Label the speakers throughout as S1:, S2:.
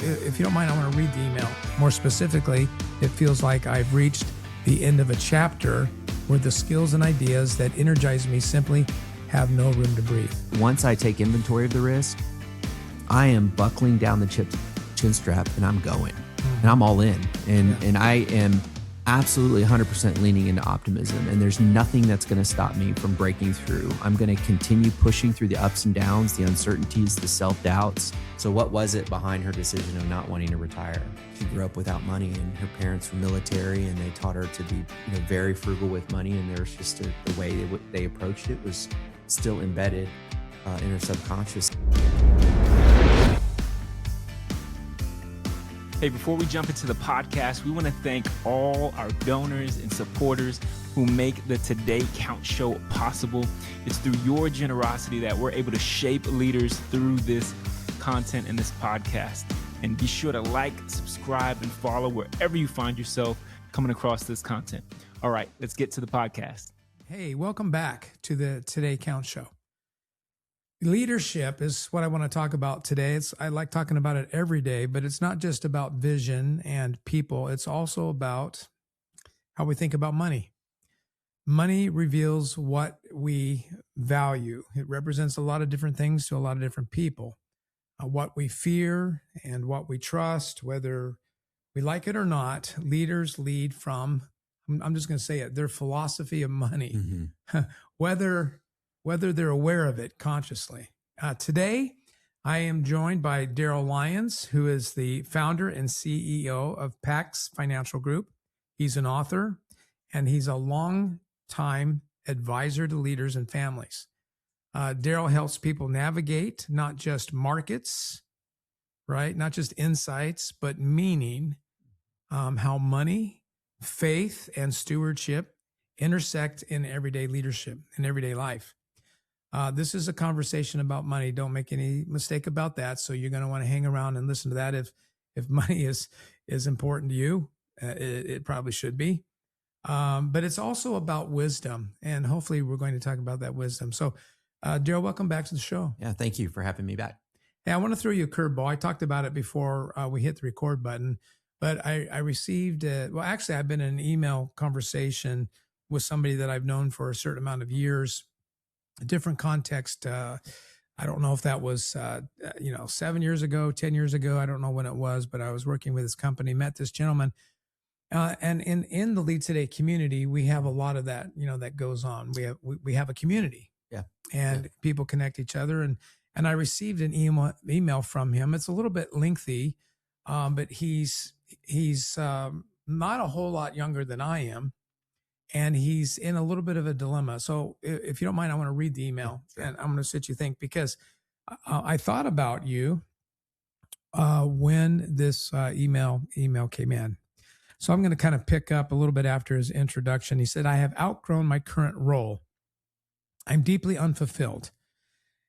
S1: if you don't mind, I want to read the email. More specifically, it feels like I've reached the end of a chapter where the skills and ideas that energize me simply have no room to breathe.
S2: Once I take inventory of the risk, I am buckling down the chin strap and I'm going. And I'm all in. And I am absolutely 100% leaning into optimism. And there's nothing that's going to stop me from breaking through. I'm going to continue pushing through the ups and downs, the uncertainties, the self-doubts. So what was it behind her decision of not wanting to retire? She grew up without money, and her parents were military, and they taught her to be, very frugal with money. And there was just the way they approached it was still embedded in her subconscious.
S3: Hey, before we jump into the podcast, we want to thank all our donors and supporters who make the Today Count show possible. It's through your generosity that we're able to shape leaders through this content and this podcast. And be sure to like, subscribe, and follow wherever you find yourself coming across this content. All right, let's get to the podcast.
S1: Hey, welcome back to the Today Count show. Leadership is what I want to talk about today. I like talking about it every day, but it's not just about vision and people. It's also about how we think about money. Money reveals what we value. It represents a lot of different things to a lot of different people. What we fear and what we trust, whether we like it or not, leaders lead from, I'm just going to say it, their philosophy of money, whether they're aware of it consciously. Today, I am joined by Darryl Lyons, who is the founder and CEO of Pax Financial Group. He's an author, and he's a long-time advisor to leaders and families. Darryl helps people navigate not just markets, right? Not just insights, but meaning, how money, faith, and stewardship intersect in everyday leadership, in everyday life. This is a conversation about money. Don't make any mistake about that. So you're going to want to hang around and listen to that. If money is important to you, it probably should be. But it's also about wisdom, and hopefully we're going to talk about that wisdom. So, Darryl, welcome back to the show.
S2: Yeah, thank you for having me back.
S1: Hey, I want to throw you a curveball. I talked about it before we hit the record button, but I received, actually, I've been in an email conversation with somebody that I've known for a certain amount of years. A different context. I don't know if that was, 7 years ago, 10 years ago. I don't know when it was, but I was working with this company, met this gentleman. And in the Lead Today community, we have a lot of that, that goes on. We have a community.
S2: Yeah.
S1: And people connect each other. And I received an email from him. It's a little bit lengthy, but he's not a whole lot younger than I am. And he's in a little bit of a dilemma. So if you don't mind, I want to read the email. Sure. And I'm going to sit you think, because I thought about you when this email came in. So I'm going to kind of pick up a little bit after his introduction. He said, I have outgrown my current role. I'm deeply unfulfilled,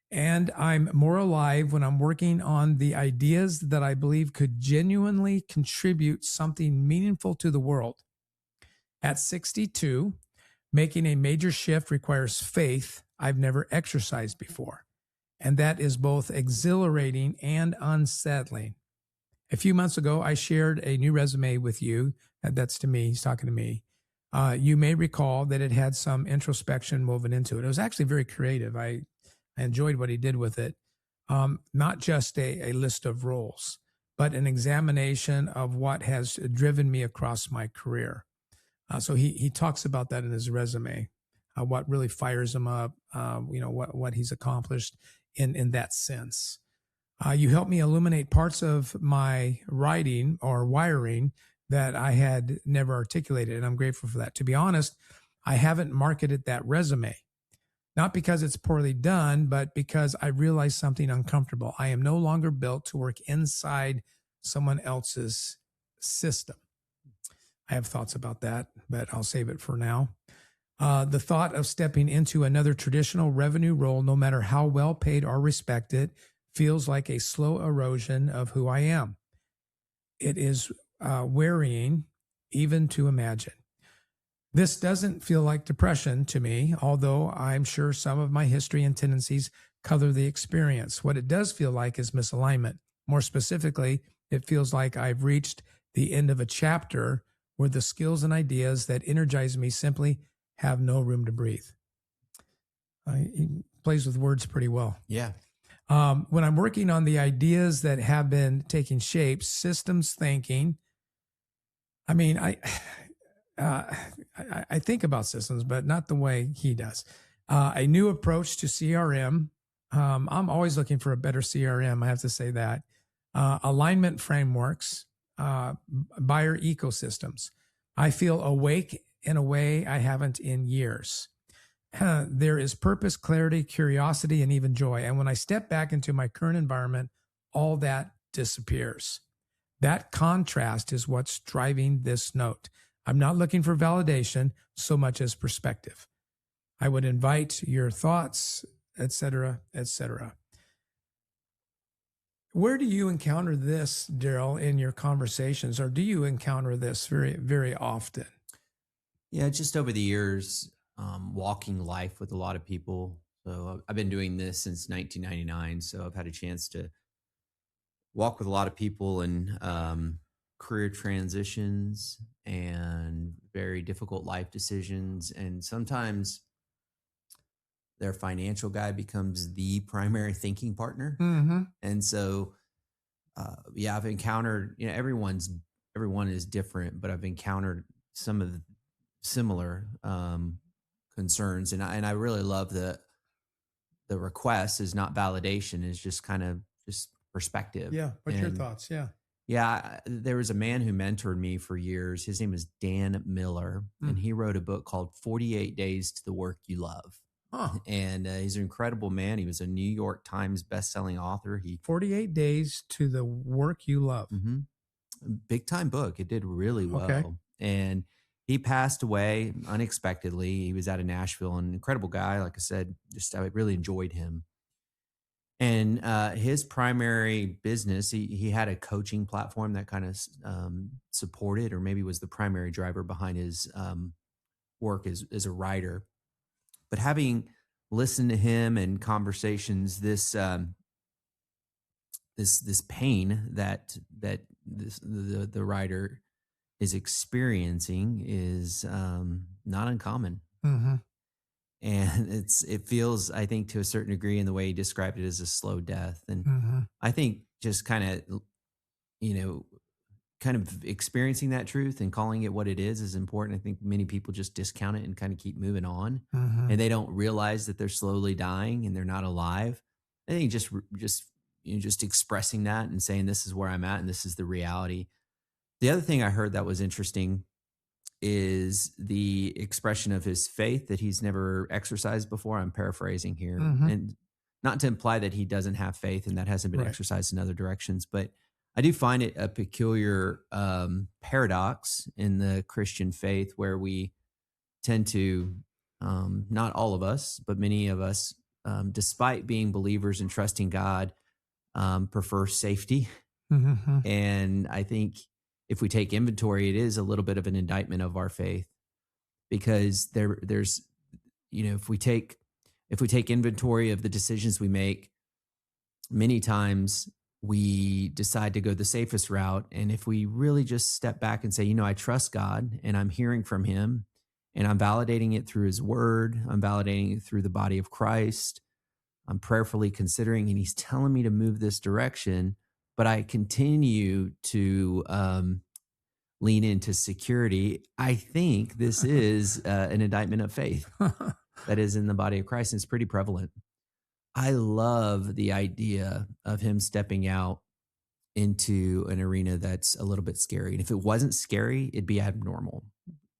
S1: and I'm more alive when I'm working on the ideas that I believe could genuinely contribute something meaningful to the world. At 62, making a major shift requires faith I've never exercised before, and that is both exhilarating and unsettling. A few months ago, I shared a new resume with you. That's to me. He's talking to me. You may recall that it had some introspection woven into it. It was actually very creative. I enjoyed what he did with it. Not just a list of roles, but an examination of what has driven me across my career. So he talks about that in his resume, what really fires him up, what he's accomplished in that sense. You helped me illuminate parts of my writing or wiring that I had never articulated, and I'm grateful for that. To be honest, I haven't marketed that resume, not because it's poorly done, but because I realized something uncomfortable. I am no longer built to work inside someone else's system. I have thoughts about that, but I'll save it for now. The thought of stepping into another traditional revenue role, no matter how well paid or respected, feels like a slow erosion of who I am. It is wearying even to imagine. This doesn't feel like depression to me, although I'm sure some of my history and tendencies color the experience. What it does feel like is misalignment. More specifically, It feels like I've reached the end of a chapter where the skills and ideas that energize me simply have no room to breathe. He plays with words pretty well.
S2: Yeah.
S1: When I'm working on the ideas that have been taking shape, systems thinking, I mean, I think about systems, but not the way he does. A new approach to CRM. I'm always looking for a better CRM. I have to say that. Alignment frameworks, buyer ecosystems. I feel awake in a way I haven't in years. There is purpose, clarity, curiosity, and even joy. And when I step back into my current environment, all that disappears. That contrast is what's driving this note. I'm not looking for validation so much as perspective. I would invite your thoughts, etc., etc. Where do you encounter this, Darryl, in your conversations, or do you encounter this very, very often?
S2: Yeah, just over the years, walking life with a lot of people. So I've been doing this since 1999. So I've had a chance to walk with a lot of people in career transitions and very difficult life decisions. And sometimes their financial guy becomes the primary thinking partner.
S1: Mm-hmm.
S2: And so, yeah, I've encountered, everyone is different, but I've encountered some of the similar concerns. And I really love the request is not validation, is just kind of just perspective.
S1: Yeah. What's your thoughts? Yeah.
S2: Yeah. There was a man who mentored me for years. His name is Dan Miller, and he wrote a book called 48 Days to the Work You Love.
S1: Huh.
S2: And he's an incredible man. He was a New York Times bestselling author.
S1: 48 Days to the Work You Love.
S2: Mm-hmm. Big time book. It did really well.
S1: Okay.
S2: And he passed away unexpectedly. He was out of Nashville, an incredible guy. Like I said, I really enjoyed him. And his primary business, he had a coaching platform that kind of supported, or maybe was the primary driver behind his work as a writer. But having listened to him and conversations, this pain that the writer is experiencing is not uncommon.
S1: Mm-hmm.
S2: And it feels, I think, to a certain degree, in the way he described it, as a slow death. And
S1: Mm-hmm.
S2: I think just kind of experiencing that truth and calling it what it is important. I think many people just discount it and kind of keep moving on,
S1: Mm-hmm.
S2: and they don't realize that they're slowly dying and they're not alive. I think just expressing that and saying, this is where I'm at and this is the reality. The other thing I heard that was interesting is the expression of his faith that he's never exercised before. I'm paraphrasing here, and not to imply that he doesn't have faith and that hasn't been exercised in other directions, but I do find it a peculiar paradox in the Christian faith, where we tend to, not all of us, but many of us, despite being believers and trusting God, prefer safety.
S1: Mm-hmm.
S2: And I think if we take inventory, it is a little bit of an indictment of our faith, because there's, if we take inventory of the decisions we make, many times we decide to go the safest route. And if we really just step back and say, I trust God and I'm hearing from him and I'm validating it through his word, I'm validating it through the body of Christ, I'm prayerfully considering, and he's telling me to move this direction, but I continue to lean into security. I think this is an indictment of faith that is in the body of Christ, and it's pretty prevalent. I love the idea of him stepping out into an arena that's a little bit scary. And if it wasn't scary, it'd be abnormal.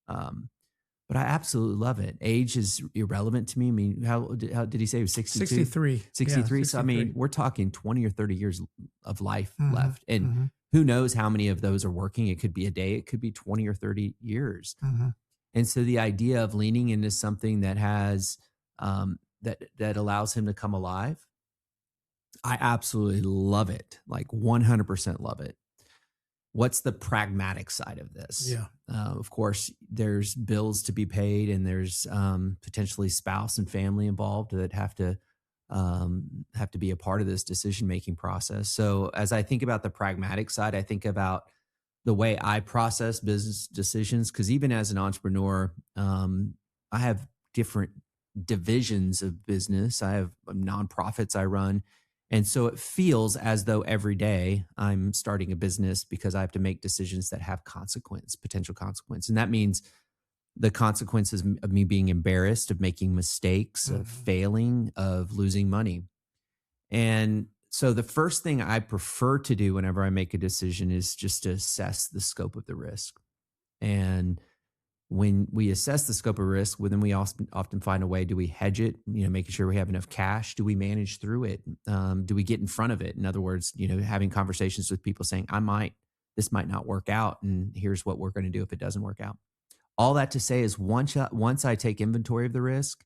S2: But I absolutely love it. Age is irrelevant to me. I mean, how did he say? It was 62?
S1: 63.
S2: 63.
S1: Yeah,
S2: so, I mean, we're talking 20 or 30 years of life left. And
S1: Mm-hmm.
S2: who knows how many of those are working? It could be a day. It could be 20 or 30 years.
S1: Mm-hmm.
S2: And so the idea of leaning into something that has, that allows him to come alive, I absolutely love it. Like 100% love it. What's the pragmatic side of this?
S1: Yeah.
S2: Of course, there's bills to be paid, and there's potentially spouse and family involved that have to have to be a part of this decision-making process. So as I think about the pragmatic side, I think about the way I process business decisions. Cause even as an entrepreneur, I have different divisions of business. I have nonprofits I run. And so it feels as though every day I'm starting a business because I have to make decisions that have consequence, potential consequence. And that means the consequences of me being embarrassed, of making mistakes, of failing, of losing money. And so the first thing I prefer to do whenever I make a decision is just to assess the scope of the risk. And when we assess the scope of risk, well, then we often find a way. Do we hedge it? Making sure we have enough cash. Do we manage through it? Do we get in front of it? In other words, having conversations with people saying, this might not work out, and here's what we're going to do if it doesn't work out. All that to say is once I take inventory of the risk,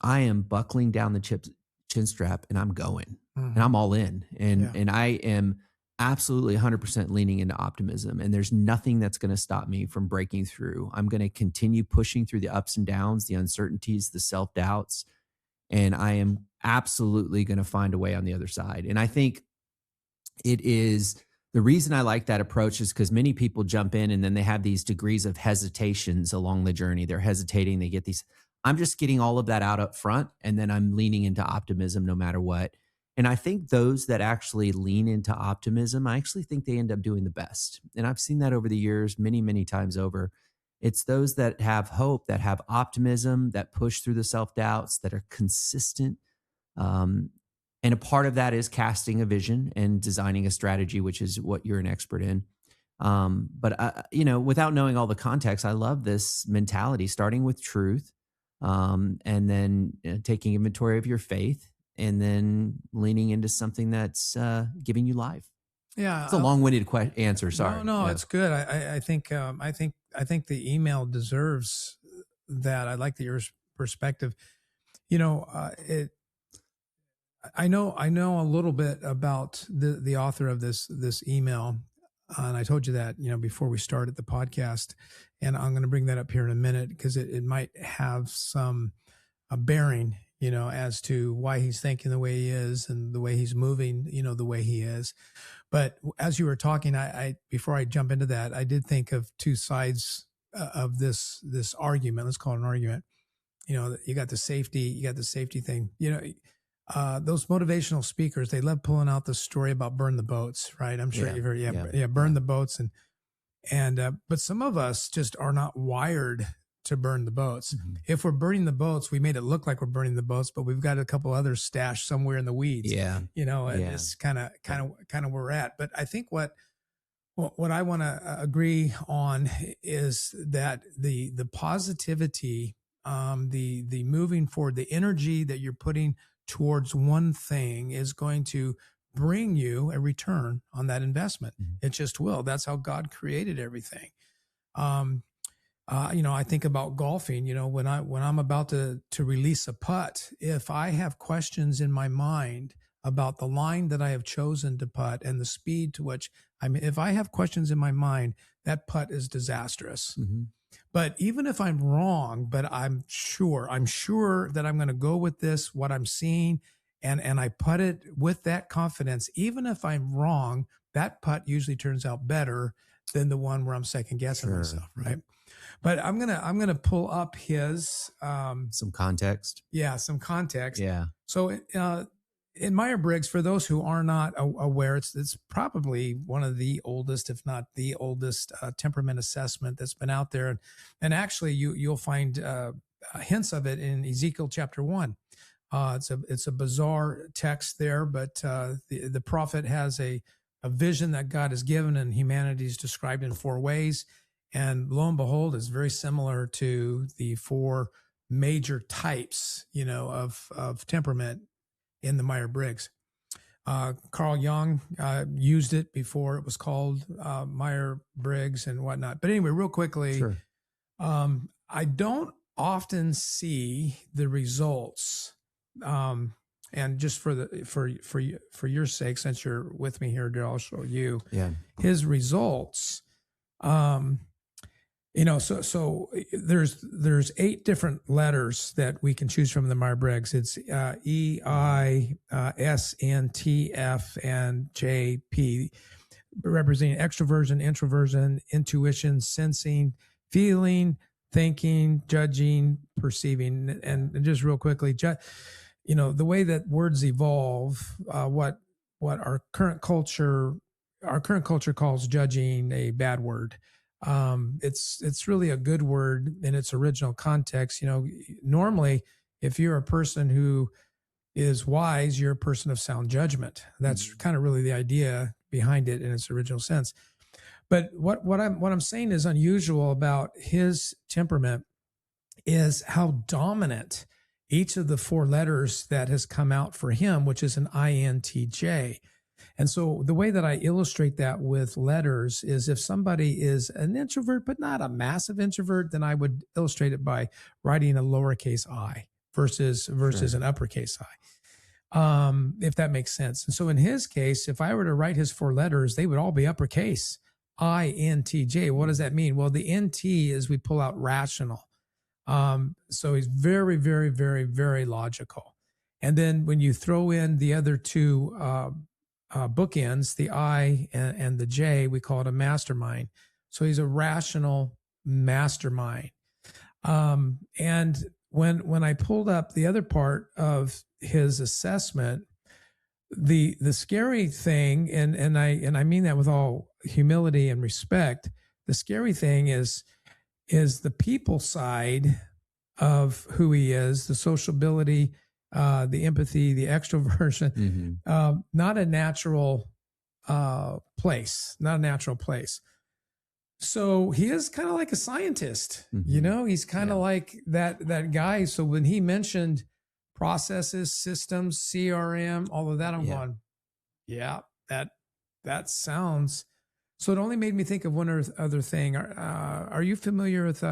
S2: I am buckling down the chin strap and I'm going, and I'm all in, and I am absolutely 100% leaning into optimism. And there's nothing that's going to stop me from breaking through. I'm going to continue pushing through the ups and downs, the uncertainties, the self-doubts, and I am absolutely going to find a way on the other side. And I think it is the reason I like that approach is because many people jump in and then they have these degrees of hesitations along the journey. They're hesitating. They get these. I'm just getting all of that out up front, and then I'm leaning into optimism no matter what. And I think those that actually lean into optimism, I actually think they end up doing the best. And I've seen that over the years, many, many times over. It's those that have hope, that have optimism, that push through the self-doubts, that are consistent. And a part of that is casting a vision and designing a strategy, which is what you're an expert in. But without knowing all the context, I love this mentality, starting with truth, and then taking inventory of your faith, and then leaning into something that's giving you life.
S1: Yeah,
S2: it's a long-winded answer. Sorry.
S1: No, it's good. I think the email deserves that. I like your perspective. I know a little bit about the author of this email, and I told you that before we started the podcast, and I'm going to bring that up here in a minute because it might have some bearing, as to why he's thinking the way he is and the way he's moving, the way he is. But as you were talking, I before I jump into that, I did think of two sides of this argument. Let's call it an argument. You got the safety thing. Those motivational speakers, they love pulling out the story about burn the boats, right? I'm sure you've heard, burn the boats. But some of us just are not wired to burn the boats. Mm-hmm. If we're burning the boats, we made it look like we're burning the boats, but we've got a couple others stashed somewhere in the weeds. It's kind of where we're at. But I think what I want to agree on is that the positivity, the moving forward, the energy that you're putting towards one thing is going to bring you a return on that investment. Mm-hmm. It just will. That's how God created everything. I think about golfing, when I'm about to release a putt, if I have questions in my mind about the line that I have chosen to putt and the speed to which if I have questions in my mind, that putt is disastrous. Mm-hmm. But even if I'm wrong, but I'm sure that I'm going to go with this, what I'm seeing, and I putt it with that confidence. Even if I'm wrong, that putt usually turns out better than the one where I'm second guessing myself, right? But I'm gonna pull up his
S2: some context.
S1: Yeah, some context.
S2: Yeah.
S1: So in Myers-Briggs, for those who are not aware, it's probably one of the oldest, if not the oldest, temperament assessment that's been out there. And actually, you'll find hints of it in Ezekiel chapter 1. It's a bizarre text there, but the prophet has a vision that God has given, and humanity is described in 4 ways. And lo and behold, it's very similar to the 4 major types, of temperament in the Myers-Briggs. Carl Jung used it before it was called Myers-Briggs and whatnot. But anyway, real quickly,
S2: sure.
S1: I don't often see the results. And just for your sake, since you're with me here, Darryl, I'll show you his results. There's 8 different letters that we can choose from in the Myers-Briggs. It's E, I, S, N, T, F, and J, P, representing extroversion, introversion, intuition, sensing, feeling, thinking, judging, perceiving. And just real quickly, the way that words evolve, what our current culture calls judging a bad word. It's really a good word in its original context. Normally, if you're a person who is wise, you're a person of sound judgment. That's kind of really the idea behind it in its original sense. But what I'm saying is unusual about his temperament is how dominant each of the 4 letters that has come out for him, which is an INTJ. And so the way that I illustrate that with letters is if somebody is an introvert, but not a massive introvert, then I would illustrate it by writing a lowercase I versus
S2: Sure.
S1: an uppercase I, if that makes sense. And so in his case, if I were to write his 4 letters, they would all be uppercase INTJ. What does that mean? Well, the NT is we pull out rational. So he's very, very, very, very logical. And then when you throw in the other 2 bookends, the I and the J, we call it a mastermind. So he's a rational mastermind. And when I pulled up the other part of his assessment, the scary thing, and I mean that with all humility and respect, the scary thing is the people side of who he is, the sociability, the empathy, the extroversion, not a natural place, not a natural place. So he is kind of like a scientist, he's kind of like that guy. So when he mentioned processes, systems, CRM, all of that, I'm going, that sounds. So it only made me think of one other thing. Are you familiar with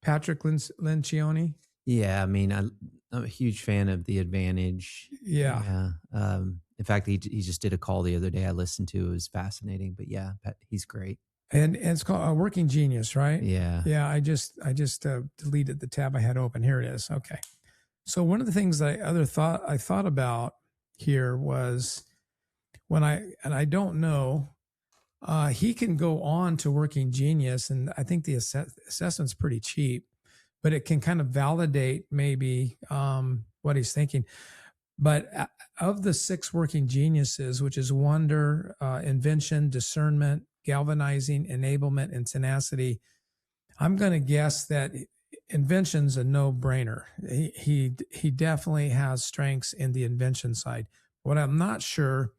S1: Patrick Lencioni?
S2: Yeah, I mean, I'm a huge fan of The Advantage.
S1: Yeah.
S2: In fact, he just did a call the other day I listened to. It was fascinating, but yeah, he's great.
S1: And it's called Working Genius, right?
S2: Yeah.
S1: Yeah. I just deleted the tab I had open. Here it is. Okay. So one of the things I thought about here was I don't know, he can go on to Working Genius, and I think the assessment's pretty cheap, but it can kind of validate maybe what he's thinking. But of the 6 working geniuses, which is wonder, invention, discernment, galvanizing, enablement, and tenacity, I'm going to guess that invention's a no-brainer. He definitely has strengths in the invention side. What I'm not sure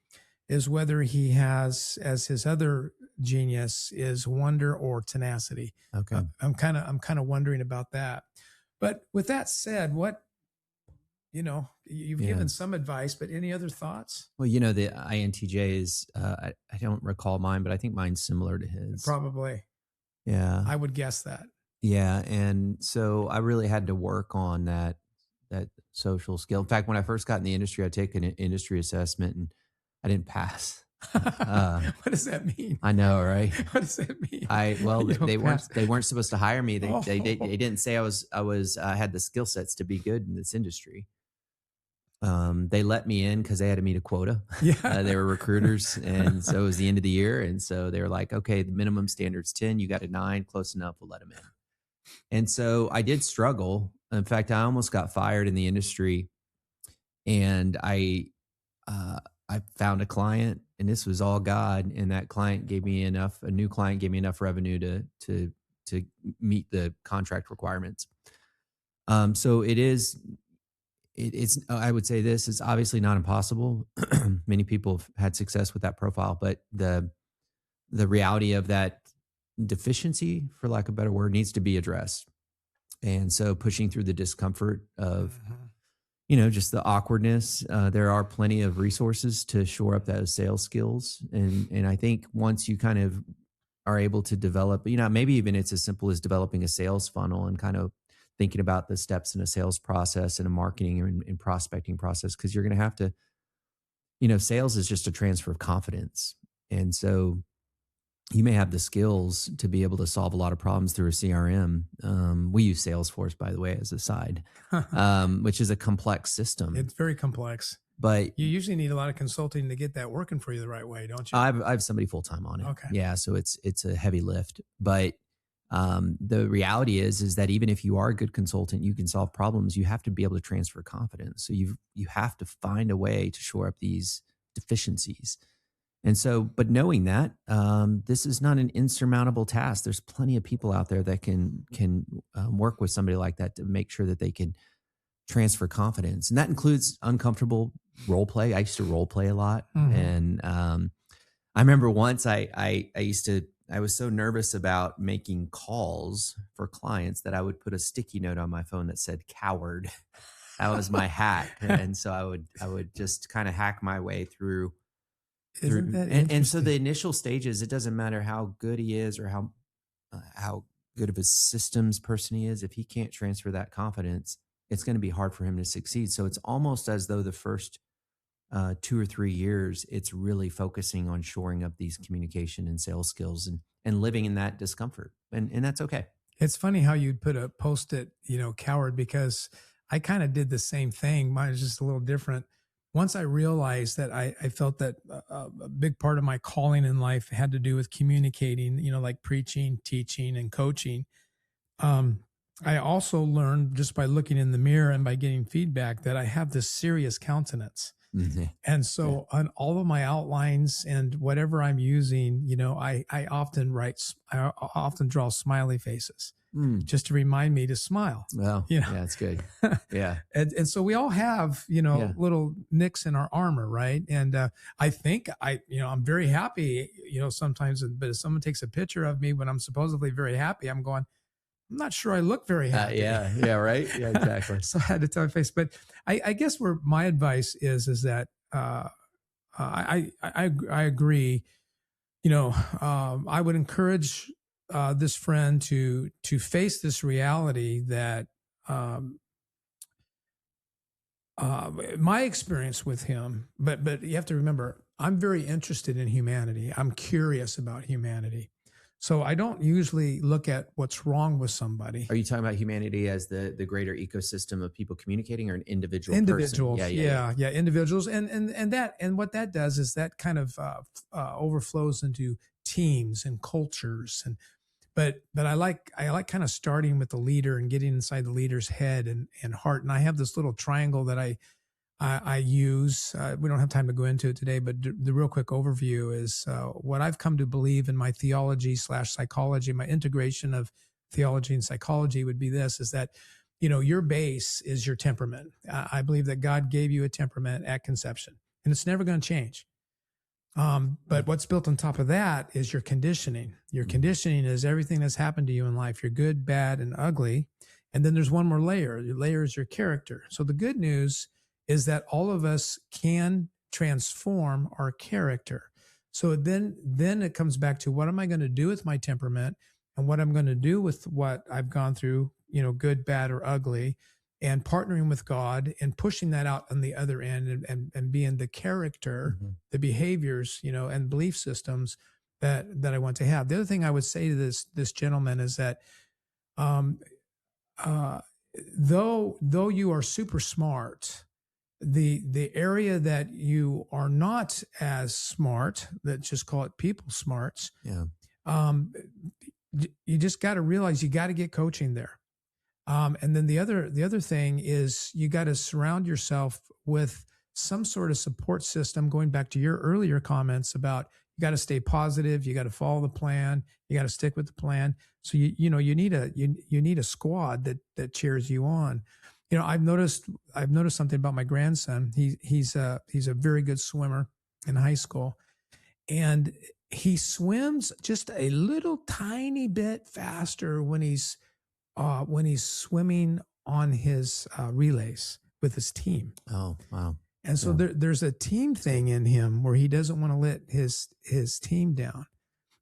S1: is whether he has, as his other genius, is wonder or tenacity.
S2: Okay.
S1: I'm kind of wondering about that. But with that said, you've given some advice, but any other thoughts?
S2: Well, the INTJ is, I don't recall mine, but I think mine's similar to his.
S1: Probably.
S2: Yeah.
S1: I would guess that.
S2: Yeah. And so I really had to work on that social skill. In fact, when I first got in the industry, I take an industry assessment and I didn't pass.
S1: What does that mean?
S2: I know, right?
S1: What does that mean?
S2: They weren't supposed to hire me. They didn't say I had the skill sets to be good in this industry. They let me in because they had to meet a quota.
S1: Yeah.
S2: They were recruiters, and so it was the end of the year, and so they were like, "Okay, the minimum standard's 10. You got a 9, close enough. We'll let them in." And so I did struggle. In fact, I almost got fired in the industry, and I found a client, and this was all God. And that client gave me a new client gave me enough revenue to meet the contract requirements. So it's I would say this is obviously not impossible. Many people have had success with that profile, but the reality of that deficiency, for lack of a better word, needs to be addressed. And so pushing through the discomfort of, just the awkwardness, there are plenty of resources to shore up those sales skills. And I think once you kind of are able to develop, maybe even it's as simple as developing a sales funnel and kind of thinking about the steps in a sales process and a marketing and prospecting process, because you're going to have to, sales is just a transfer of confidence. And so you may have the skills to be able to solve a lot of problems through a CRM. We use Salesforce, by the way, as a side, which is a complex system.
S1: It's very complex.
S2: But
S1: you usually need a lot of consulting to get that working for you the right way, don't you?
S2: I have somebody full time on it.
S1: Okay.
S2: Yeah, so it's a heavy lift. But the reality is that even if you are a good consultant, you can solve problems. You have to be able to transfer confidence. So you have to find a way to shore up these deficiencies. And so, but knowing that, this is not an insurmountable task. There's plenty of people out there that can work with somebody like that to make sure that they can transfer confidence. And that includes uncomfortable role play. I used to role play a lot.
S1: Mm-hmm.
S2: And I remember once I was so nervous about making calls for clients that I would put a sticky note on my phone that said coward. That was my hack. And so I would just kind of hack my way through.
S1: Isn't that
S2: and so the initial stages, it doesn't matter how good he is or how good of a systems person he is. If he can't transfer that confidence, it's going to be hard for him to succeed. So it's almost as though the first 2 or 3 years, it's really focusing on shoring up these communication and sales skills and living in that discomfort. And that's okay.
S1: It's funny how you'd put a post-it, coward, because I kind of did the same thing. Mine was just a little different. Once I realized that I felt that a big part of my calling in life had to do with communicating, like preaching, teaching, and coaching. I also learned just by looking in the mirror and by getting feedback that I have this serious countenance. Mm-hmm. And so on all of my outlines and whatever I'm using, I often draw smiley faces. Just to remind me to smile.
S2: Well, yeah, that's good. Yeah.
S1: and so we all have, little nicks in our armor, right? And I think I'm very happy, sometimes, but if someone takes a picture of me when I'm supposedly very happy, I'm going, I'm not sure I look very happy.
S2: Yeah, right. Yeah, exactly.
S1: So I had to tell my face. But I guess where my advice is that I agree. I would encourage this friend to face this reality that my experience with him, but you have to remember, I'm very interested in humanity. I'm curious about humanity. So I don't usually look at what's wrong with somebody.
S2: Are you talking about humanity as the greater ecosystem of people communicating, or an individual
S1: individuals
S2: person?
S1: Yeah, individuals, and what that does is that kind of overflows into teams and cultures, but I like kind of starting with the leader and getting inside the leader's head and heart. And I have this little triangle that I use. We don't have time to go into it today, but the real quick overview is what I've come to believe in my theology / psychology. My integration of theology and psychology would be this: is that your base is your temperament. I believe that God gave you a temperament at conception, and it's never going to change. But what's built on top of that is your conditioning. Your conditioning is everything that's happened to you in life, your good, bad, and ugly. And then there's one more layer. Your layer is your character. So the good news is that all of us can transform our character. So then it comes back to, what am I going to do with my temperament, and what I'm going to do with what I've gone through, good, bad, or ugly, and partnering with God and pushing that out on the other end and being the character, the behaviors, and belief systems that I want to have. The other thing I would say to this gentleman is that though you are super smart, the area that you are not as smart, let's just call it people smarts.
S2: Yeah.
S1: You just got to realize you got to get coaching there. And then the other thing is, you got to surround yourself with some sort of support system. Going back to your earlier comments about, you got to stay positive, you got to follow the plan, you got to stick with the plan. So you need a squad that cheers you on. I've noticed something about my grandson. He's a very good swimmer in high school, and he swims just a little tiny bit faster when he's swimming on his relays with his team.
S2: Oh, wow.
S1: And so there's a team thing in him where he doesn't want to let his team down.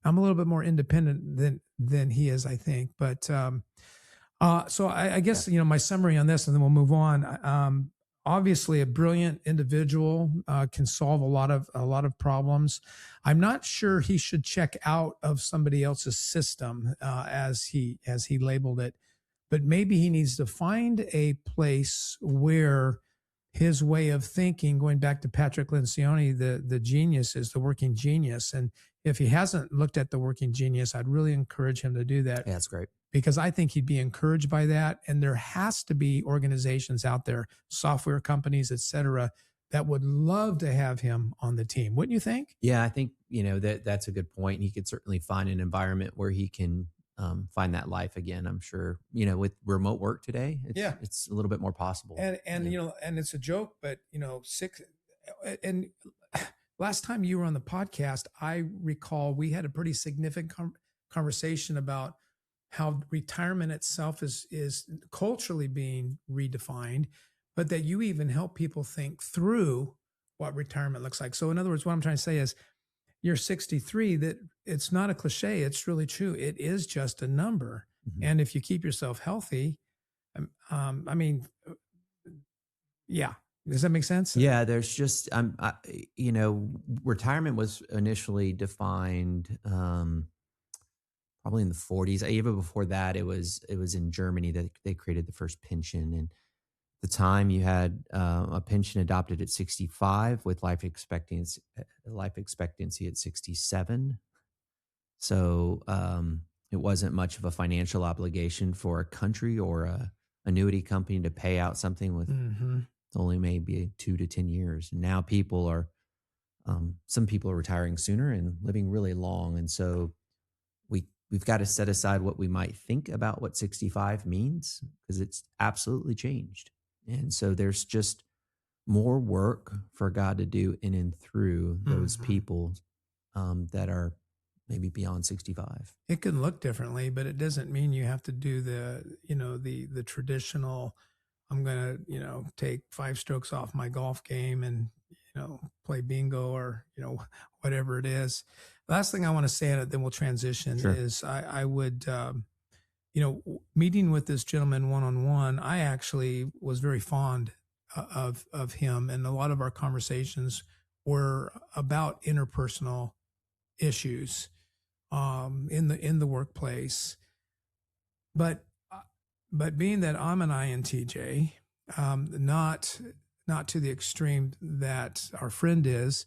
S1: I'm a little bit more independent than he is, I think. But so I guess, my summary on this, and then we'll move on. obviously a brilliant individual, can solve a lot of problems. I'm not sure he should check out of somebody else's system, as he labeled it, but maybe he needs to find a place where his way of thinking, going back to Patrick Lencioni, the genius is the working genius. And if he hasn't looked at the working genius, I'd really encourage him to do that.
S2: Yeah, that's great.
S1: Because I think he'd be encouraged by that. And there has to be organizations out there, software companies, et cetera, that would love to have him on the team. Wouldn't you think?
S2: Yeah, I think, that's a good point. He could certainly find an environment where he can find that life again. I'm sure, with remote work today, it's a little bit more possible.
S1: And
S2: Yeah.
S1: and it's a joke, but and last time you were on the podcast, I recall we had a pretty significant conversation about how retirement itself is culturally being redefined, but that you even help people think through what retirement looks like. So in other words, what I'm trying to say is you're 63, that it's not a cliche, it's really true. It is just a number.
S2: Mhm.
S1: And if you keep yourself healthy, I mean, yeah. Does that make sense?
S2: Yeah, there's just retirement was initially defined probably in the 40s. Even before that, it was in Germany that they created the first pension. And at the time, you had a pension adopted at 65 with life expectancy at 67. So it wasn't much of a financial obligation for a country or a annuity company to pay out something with only maybe 2 to 10 years. And now some people are retiring sooner and living really long. And so we've got to set aside what we might think about what 65 means, because it's absolutely changed. And so there's just more work for God to do in and through those people that are maybe beyond 65.
S1: It can look differently, but it doesn't mean you have to do the traditional, I'm going to, take 5 strokes off my golf game and, play bingo or, whatever it is. Last thing I want to say, and then we'll transition,
S2: Sure.
S1: is I would, meeting with this gentleman one-on-one, I actually was very fond of him. And a lot of our conversations were about interpersonal issues in the workplace. But being that I'm an INTJ, not to the extreme that our friend is,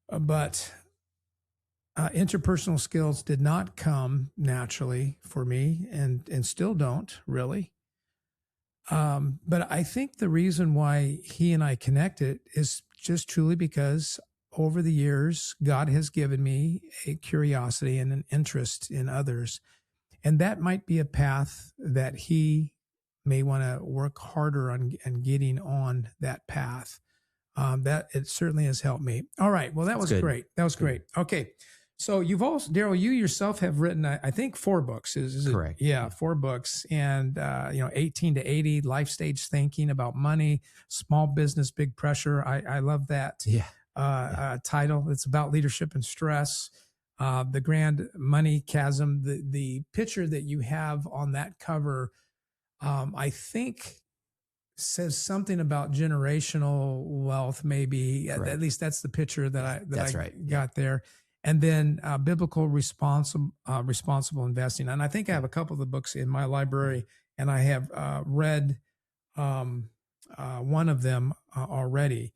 S1: but interpersonal skills did not come naturally for me, and still don't really. But I think the reason why he and I connected is just truly because over the years, God has given me a curiosity and an interest in others. And that might be a path that he may want to work harder on and getting on that path. That it certainly has helped me. All right. Well, that was
S2: good.
S1: great. That was great. Okay. So you've also, Darryl, you yourself have written, I think 4 books. Is it?
S2: Correct.
S1: Yeah, 4 books. And, 18 to 80, life stage thinking about money, small business, big pressure. I love that title. It's about leadership and stress. The grand money chasm, the picture that you have on that cover, I think says something about generational wealth, maybe. At least that's the picture that I got there. And then biblical responsible investing. And I think I have a couple of the books in my library, and I have read one of them already.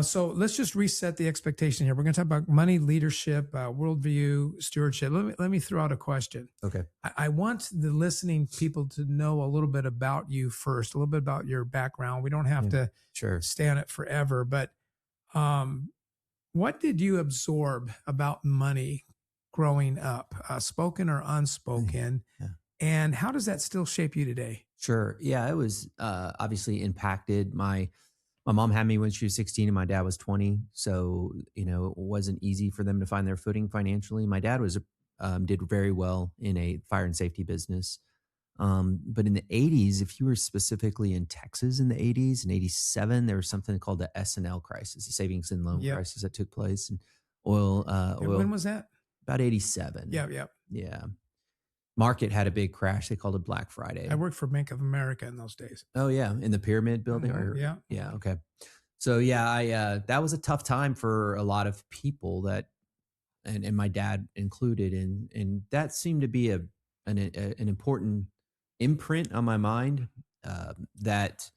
S1: So let's just reset the expectation here. We're going to talk about money, leadership, worldview, stewardship. Let me throw out a question.
S2: Okay.
S1: I want the listening people to know a little bit about you first, a little bit about your background. We don't have to stay on it forever, but what did you absorb about money growing up, spoken or unspoken? Yeah. And how does that still shape you today?
S2: Sure. Yeah, it was obviously impacted. My mom had me when she was 16 and my dad was 20. So, it wasn't easy for them to find their footing financially. My dad did very well in a fire and safety business. But in the 80s, if you were specifically in Texas in the 80s and 87, there was something called the S&L crisis, the savings and loan crisis that took place. And oil.
S1: When was that?
S2: About 87.
S1: Yeah.
S2: Yeah. market had a big crash. They called it Black Friday.
S1: I worked for Bank of America in those days.
S2: Oh yeah, in the Pyramid building.
S1: Yeah.
S2: Yeah. Okay. So yeah, I that was a tough time for a lot of people that, and my dad included, and that seemed to be an important imprint on my mind, that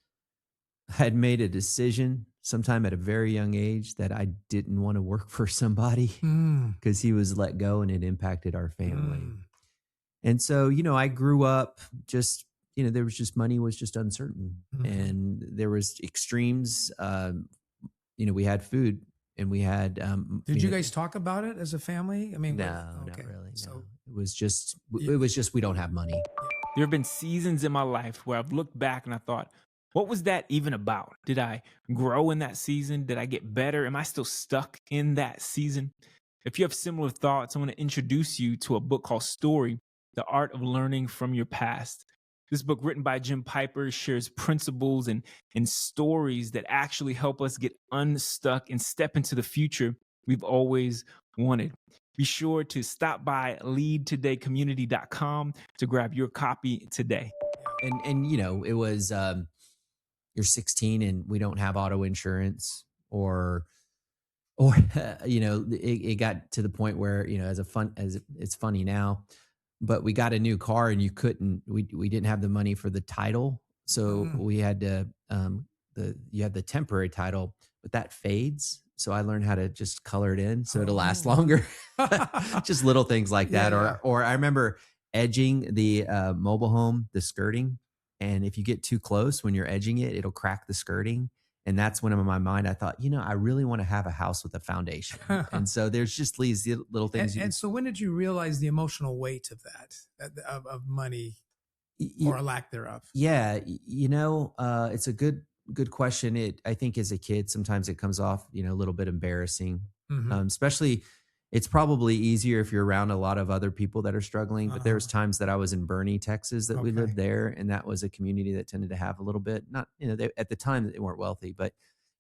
S2: had made a decision sometime at a very young age that I didn't want to work for somebody because he was let go and it impacted our family. And so, I grew up just, there was just money was just uncertain and there was extremes. We had food and we had.
S1: Did you guys talk about it as a family? I mean,
S2: no,
S1: okay.
S2: not really.
S1: So
S2: No. It was just we don't have money.
S3: There have been seasons in my life where I've looked back and I thought, what was that even about? Did I grow in that season? Did I get better? Am I still stuck in that season? If you have similar thoughts, I want to introduce you to a book called Story, The Art of Learning from Your Past. This book, written by Jim Piper, shares principles and stories that actually help us get unstuck and step into the future we've always wanted. Be sure to stop by leadtodaycommunity.com to grab your copy today.
S2: And it was you're 16 and we don't have auto insurance, or it got to the point where, as it's funny now, but we got a new car and we didn't have the money for the title. So we had to, you have the temporary title, but that fades. So I learned how to just color it in so it'll last longer. Just little things like that.
S1: Yeah.
S2: Or I remember edging the mobile home, the skirting. And if you get too close when you're edging it, it'll crack the skirting. And that's when in my mind, I thought, I really want to have a house with a foundation. And so there's just these little things.
S1: And so when did you realize the emotional weight of that, of money or lack thereof?
S2: Yeah. It's a good question. I think as a kid, sometimes it comes off, a little bit embarrassing, especially it's probably easier if you're around a lot of other people that are struggling. But there's times that I was in Boerne, Texas, that we lived there. And that was a community that tended to have a little bit, not, at the time they weren't wealthy, but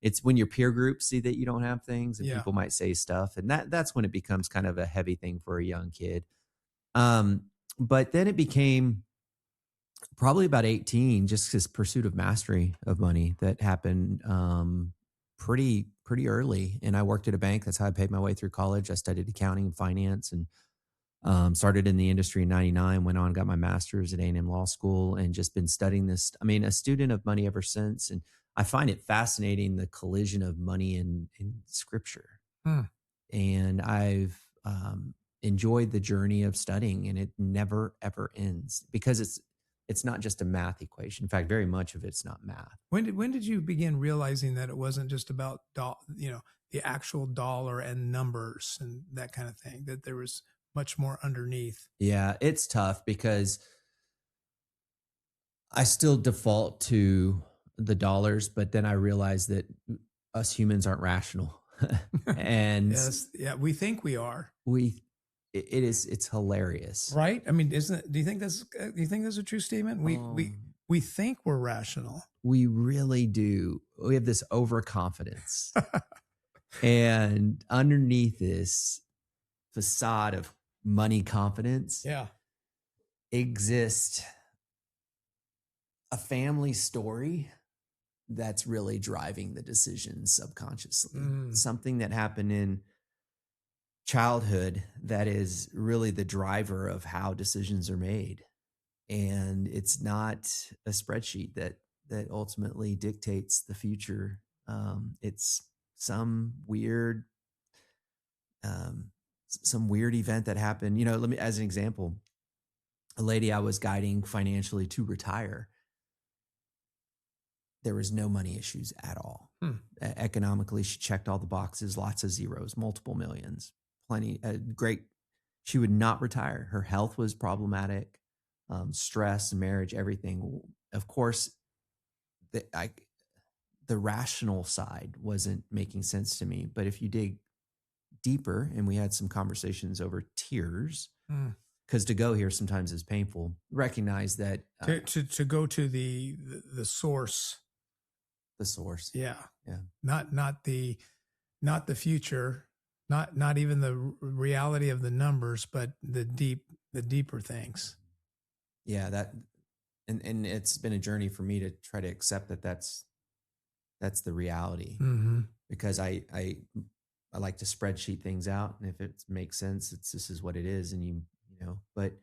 S2: it's when your peer groups see that you don't have things and people might say stuff. And that's when it becomes kind of a heavy thing for a young kid. But then it became probably about 18, just this pursuit of mastery of money that happened pretty early. And I worked at a bank. That's how I paid my way through college. I studied accounting and finance and started in the industry in 99, went on, got my master's at A&M Law School, and just been studying this. I mean, a student of money ever since. And I find it fascinating, the collision of money and scripture. And I've enjoyed the journey of studying, and it never, ever ends because it's not just a math equation. In fact, very much of it's not math.
S1: When did you begin realizing that it wasn't just about the actual dollar and numbers and that kind of thing, that there was much more underneath?
S2: Yeah, it's tough because I still default to the dollars, but then I realize that us humans aren't rational. And
S1: yes, yeah, we think we are.
S2: It's hilarious,
S1: right? I mean, do you think that's a true statement? We think we're rational.
S2: We really do. We have this overconfidence. And underneath this facade of money confidence exists a family story that's really driving the decisions subconsciously. Something that happened in childhood that is really the driver of how decisions are made. And it's not a spreadsheet that ultimately dictates the future. It's some weird event that happened. Let me, as an example, a lady I was guiding financially to retire, there was no money issues at all. Economically, she checked all the boxes, lots of zeros, multiple millions, plenty, great. She would not retire. Her health was problematic, stress, marriage, everything. Of course, the rational side wasn't making sense to me. But if you dig deeper, and we had some conversations over tears, because to go here sometimes is painful. Recognize that
S1: to go to the source.
S2: The source.
S1: Yeah.
S2: Yeah.
S1: Not the future, not even the reality of the numbers, but the deeper things.
S2: Yeah, and it's been a journey for me to try to accept that that's the reality,
S1: Mm-hmm.
S2: because I like to spreadsheet things out, and if it makes sense, this is what it is, and you know. But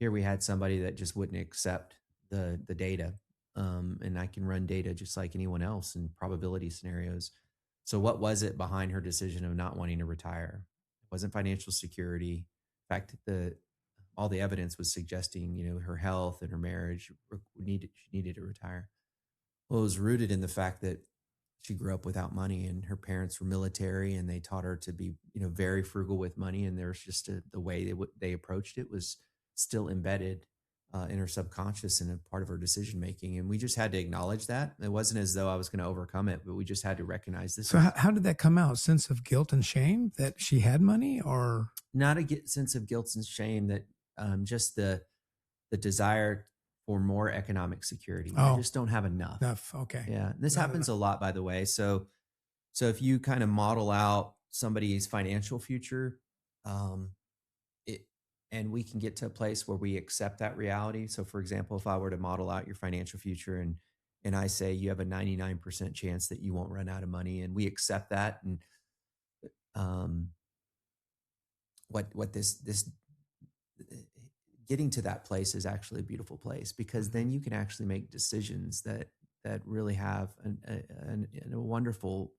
S2: here we had somebody that just wouldn't accept the data, and I can run data just like anyone else in probability scenarios. So what was it behind her decision of not wanting to retire? It wasn't financial security. In fact, the all the evidence was suggesting, her health and her marriage she needed to retire. Well, it was rooted in the fact that she grew up without money, and her parents were military, and they taught her to be, very frugal with money. And there's just the way they approached it was still embedded in her subconscious and a part of her decision making. And we just had to acknowledge that. It wasn't as though I was going to overcome it, but we just had to recognize this.
S1: So how did that come out? Sense of guilt and shame that she had money, or
S2: not a sense of guilt and shame, that just the desire for more economic security. I just don't have enough.
S1: Okay.
S2: Yeah. This happens a lot, by the way. So if you kind of model out somebody's financial future, and we can get to a place where we accept that reality. So for example, if I were to model out your financial future, and I say you have a 99% chance that you won't run out of money, and we accept that, and what this getting to that place is actually a beautiful place, because then you can actually make decisions that really have a wonderful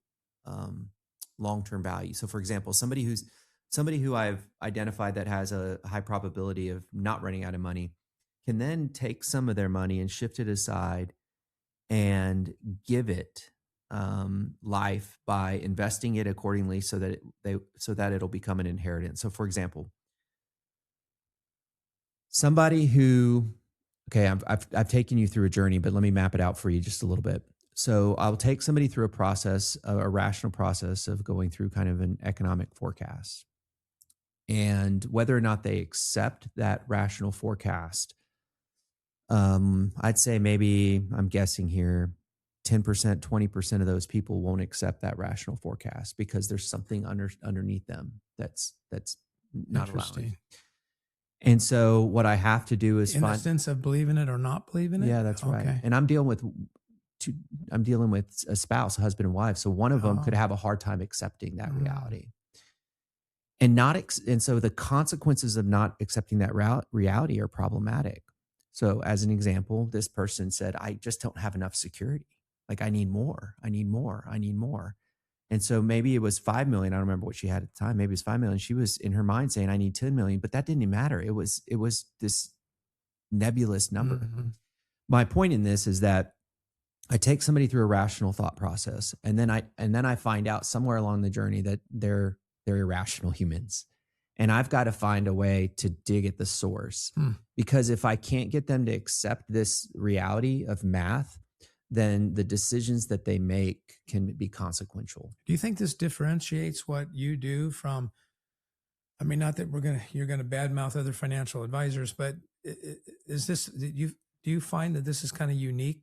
S2: long-term value. So for example, somebody who I've identified that has a high probability of not running out of money can then take some of their money and shift it aside and give it life by investing it accordingly, so that it'll become an inheritance. So for example, somebody who, okay, I've taken you through a journey, but let me map it out for you just a little bit. So I'll take somebody through a process, a rational process of going through kind of an economic forecast. And whether or not they accept that rational forecast, I'd say maybe, I'm guessing here, 10%, 20% of those people won't accept that rational forecast because there's something underneath them that's not allowing. And so what I have to do is
S1: in the sense of believing it or not believing it.
S2: Yeah, that's right. And I'm dealing with a spouse, a husband and wife. So one of them could have a hard time accepting that reality. And so the consequences of not accepting that reality are problematic. So as an example, this person said, I just don't have enough security. Like, I need more, I need more, I need more. And so maybe it was 5 million. I don't remember what she had at the time. Maybe it was 5 million. She was in her mind saying, I need 10 million, but that didn't even matter. It was this nebulous number. Mm-hmm. My point in this is that I take somebody through a rational thought process, and then I find out somewhere along the journey that they're irrational humans. And I've got to find a way to dig at the source, because if I can't get them to accept this reality of math, then the decisions that they make can be consequential.
S1: Do you think this differentiates what you do from, I mean, not that you're going to badmouth other financial advisors, but do you find that this is kind of unique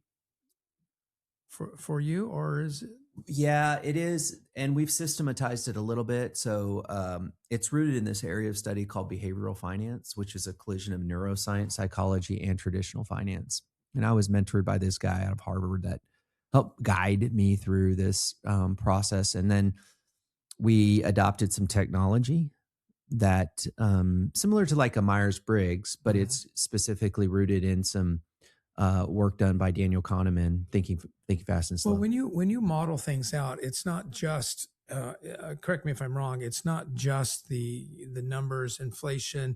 S1: for you, or is it?
S2: Yeah, it is. And we've systematized it a little bit. So it's rooted in this area of study called behavioral finance, which is a collision of neuroscience, psychology, and traditional finance. And I was mentored by this guy out of Harvard that helped guide me through this process. And then we adopted some technology that similar to like a Myers-Briggs, but it's specifically rooted in some work done by Daniel Kahneman, Thinking Fast and Slow.
S1: Well, when you model things out, it's not just correct me if I'm wrong. It's not just the numbers, inflation.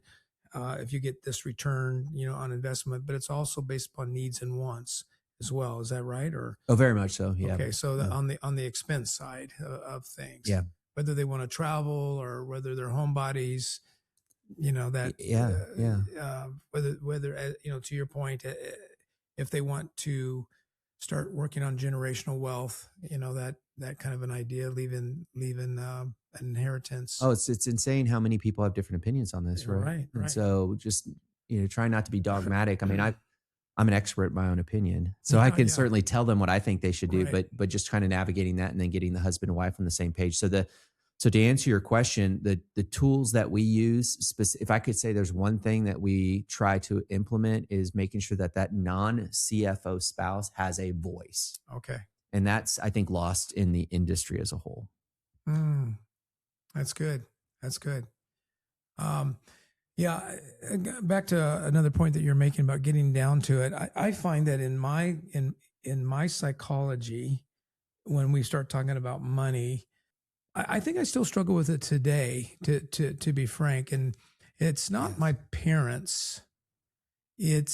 S1: If you get this return, on investment, but it's also based upon needs and wants as well. Is that right? Or
S2: very much so. Yeah.
S1: Okay, so on the expense side of things,
S2: yeah,
S1: whether they want to travel or whether they're homebodies, that whether to your point, if they want to start working on generational wealth, that kind of an idea, leaving an inheritance.
S2: Oh, it's insane how many people have different opinions on this, right?
S1: Right.
S2: And so just try not to be dogmatic. I mean, I'm an expert in my own opinion, so I can certainly tell them what I think they should do, but just kind of navigating that and then getting the husband and wife on the same page. So So to answer your question, the tools that we use, if I could say there's one thing that we try to implement is making sure that non-CFO spouse has a voice.
S1: Okay.
S2: And that's, I think, lost in the industry as a whole.
S1: That's good. That's good. Yeah. Back to another point that you're making about getting down to it. I find that in my psychology, when we start talking about money, I think I still struggle with it today, to be frank. And it's not my parents. It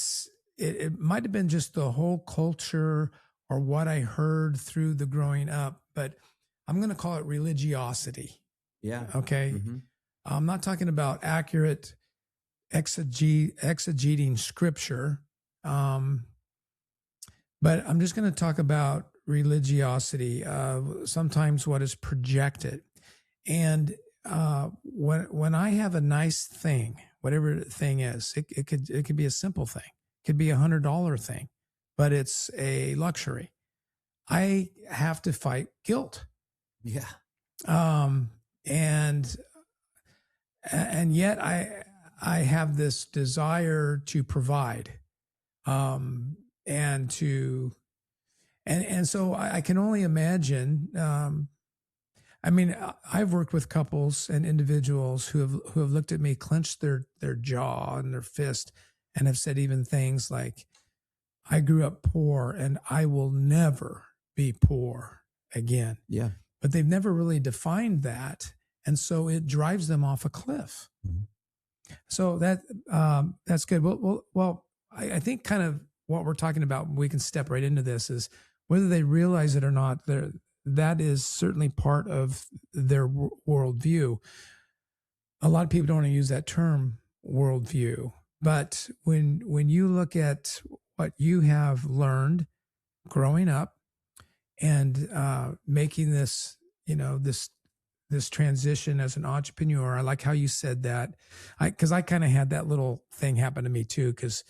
S1: might have been just the whole culture or what I heard through the growing up, but I'm going to call it religiosity.
S2: Yeah.
S1: Okay.
S2: Mm-hmm.
S1: I'm not talking about accurate exegeting scripture. But I'm just going to talk about religiosity, sometimes what is projected. And when I have a nice thing, whatever the thing is, it could be a simple thing, it could be $100 thing, but it's a luxury. I have to fight guilt.
S2: Yeah.
S1: And yet I have this desire to provide, and so I can only imagine. I mean, I've worked with couples and individuals who have looked at me, clenched their jaw and their fist, and have said even things like, "I grew up poor, and I will never be poor again."
S2: Yeah.
S1: But they've never really defined that, and so it drives them off a cliff. Mm-hmm. So that's good. Well, I think kind of what we're talking about, we can step right into this, is whether they realize it or not, that is certainly part of their worldview. A lot of people don't want to use that term, worldview, but when you look at what you have learned growing up and making this, this transition as an entrepreneur, I like how you said that, because I kind of had that little thing happen to me too, because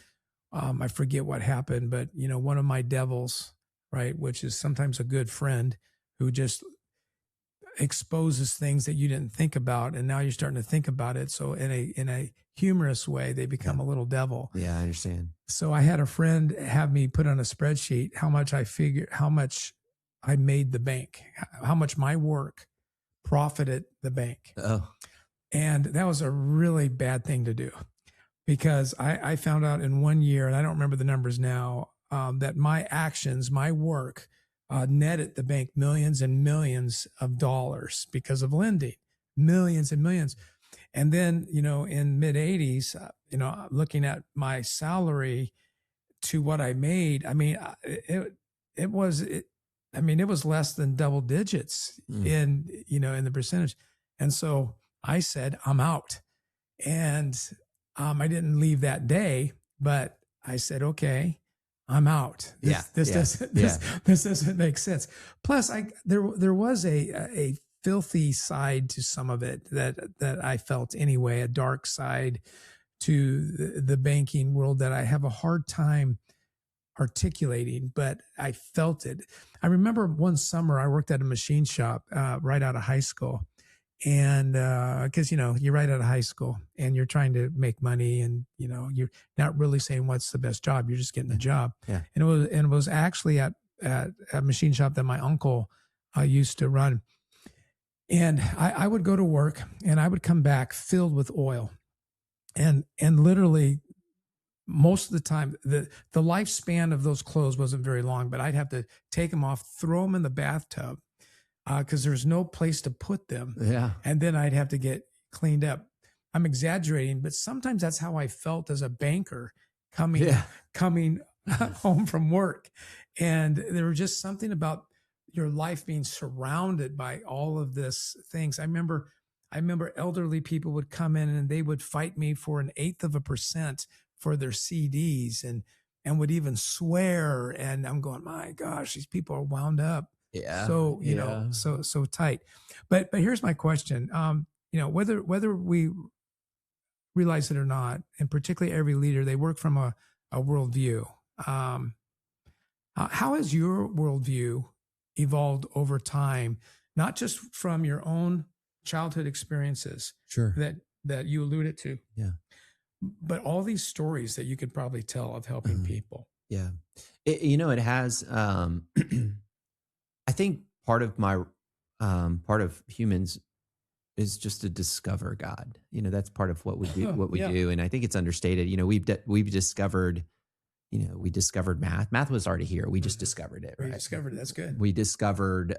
S1: I forget what happened, but one of my devils, right, which is sometimes a good friend who just exposes things that you didn't think about, and now you're starting to think about it. So in a humorous way, they become a little devil.
S2: Yeah, I understand.
S1: So I had a friend have me put on a spreadsheet how much I made the bank, how much my work profited the bank.
S2: Oh.
S1: And that was a really bad thing to do, because I found out in 1 year, and I don't remember the numbers now, that my actions, my work, netted the bank millions and millions of dollars because of lending, millions and millions. And then, in mid 80s, looking at my salary to what I made, I mean, it was less than double digits in the percentage. And so I said, I'm out. And I didn't leave that day, but I said, okay, I'm out. This doesn't make sense. Plus, there was a filthy side to some of it that I felt anyway, a dark side to the banking world that I have a hard time articulating, but I felt it. I remember one summer I worked at a machine shop right out of high school. And because you're right out of high school and you're trying to make money, and you're not really saying what's the best job, you're just getting a job.
S2: Yeah.
S1: And it was actually at a machine shop that my uncle used to run. And I would go to work and I would come back filled with oil, and literally most of the time the lifespan of those clothes wasn't very long, but I'd have to take them off, throw them in the bathtub, because there's no place to put them.
S2: Yeah.
S1: And then I'd have to get cleaned up. I'm exaggerating, but sometimes that's how I felt as a banker coming home from work. And there was just something about your life being surrounded by all of this things. I remember elderly people would come in and they would fight me for 1/8% for their CDs and would even swear. And I'm going, my gosh, these people are wound up.
S2: Yeah.
S1: So, so tight. But here's my question. Whether we realize it or not, and particularly every leader, they work from a worldview. How has your worldview evolved over time, not just from your own childhood experiences
S2: Sure.
S1: that you alluded to.
S2: Yeah.
S1: But all these stories that you could probably tell of helping people.
S2: Yeah. It has, I think part of humans is just to discover God. That's part of what we do,
S1: Yeah.
S2: do. And I think it's understated. We've discovered, we discovered math. Math was already here. We just discovered it,
S1: We
S2: right?
S1: discovered it. That's good.
S2: We discovered,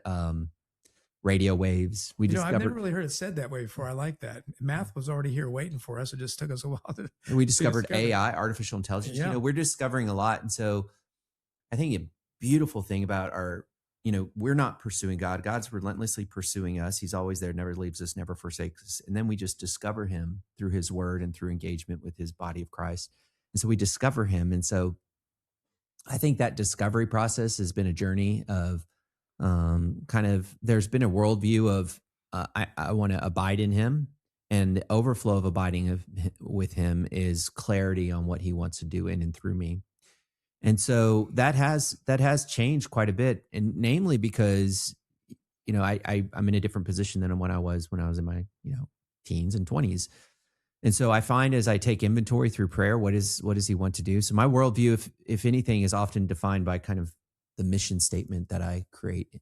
S2: radio waves.
S1: I've never really heard it said that way before. I like that. Math was already here waiting for us. It just took us a while to.
S2: we discovered AI, artificial intelligence.
S1: Yeah.
S2: We're discovering a lot. And so I think a beautiful thing about we're not pursuing God. God's relentlessly pursuing us. He's always there, never leaves us, never forsakes us. And then we just discover him through his word and through engagement with his body of Christ. And so we discover him. And so I think that discovery process has been a journey of there's been a worldview of I want to abide in him, and the overflow of abiding with him is clarity on what he wants to do in and through me. And so that has changed quite a bit, and namely because I'm in a different position than when I was in my teens and 20s. And so I find as I take inventory through prayer, what does he want to do? So my worldview, if anything, is often defined by kind of the mission statement that I create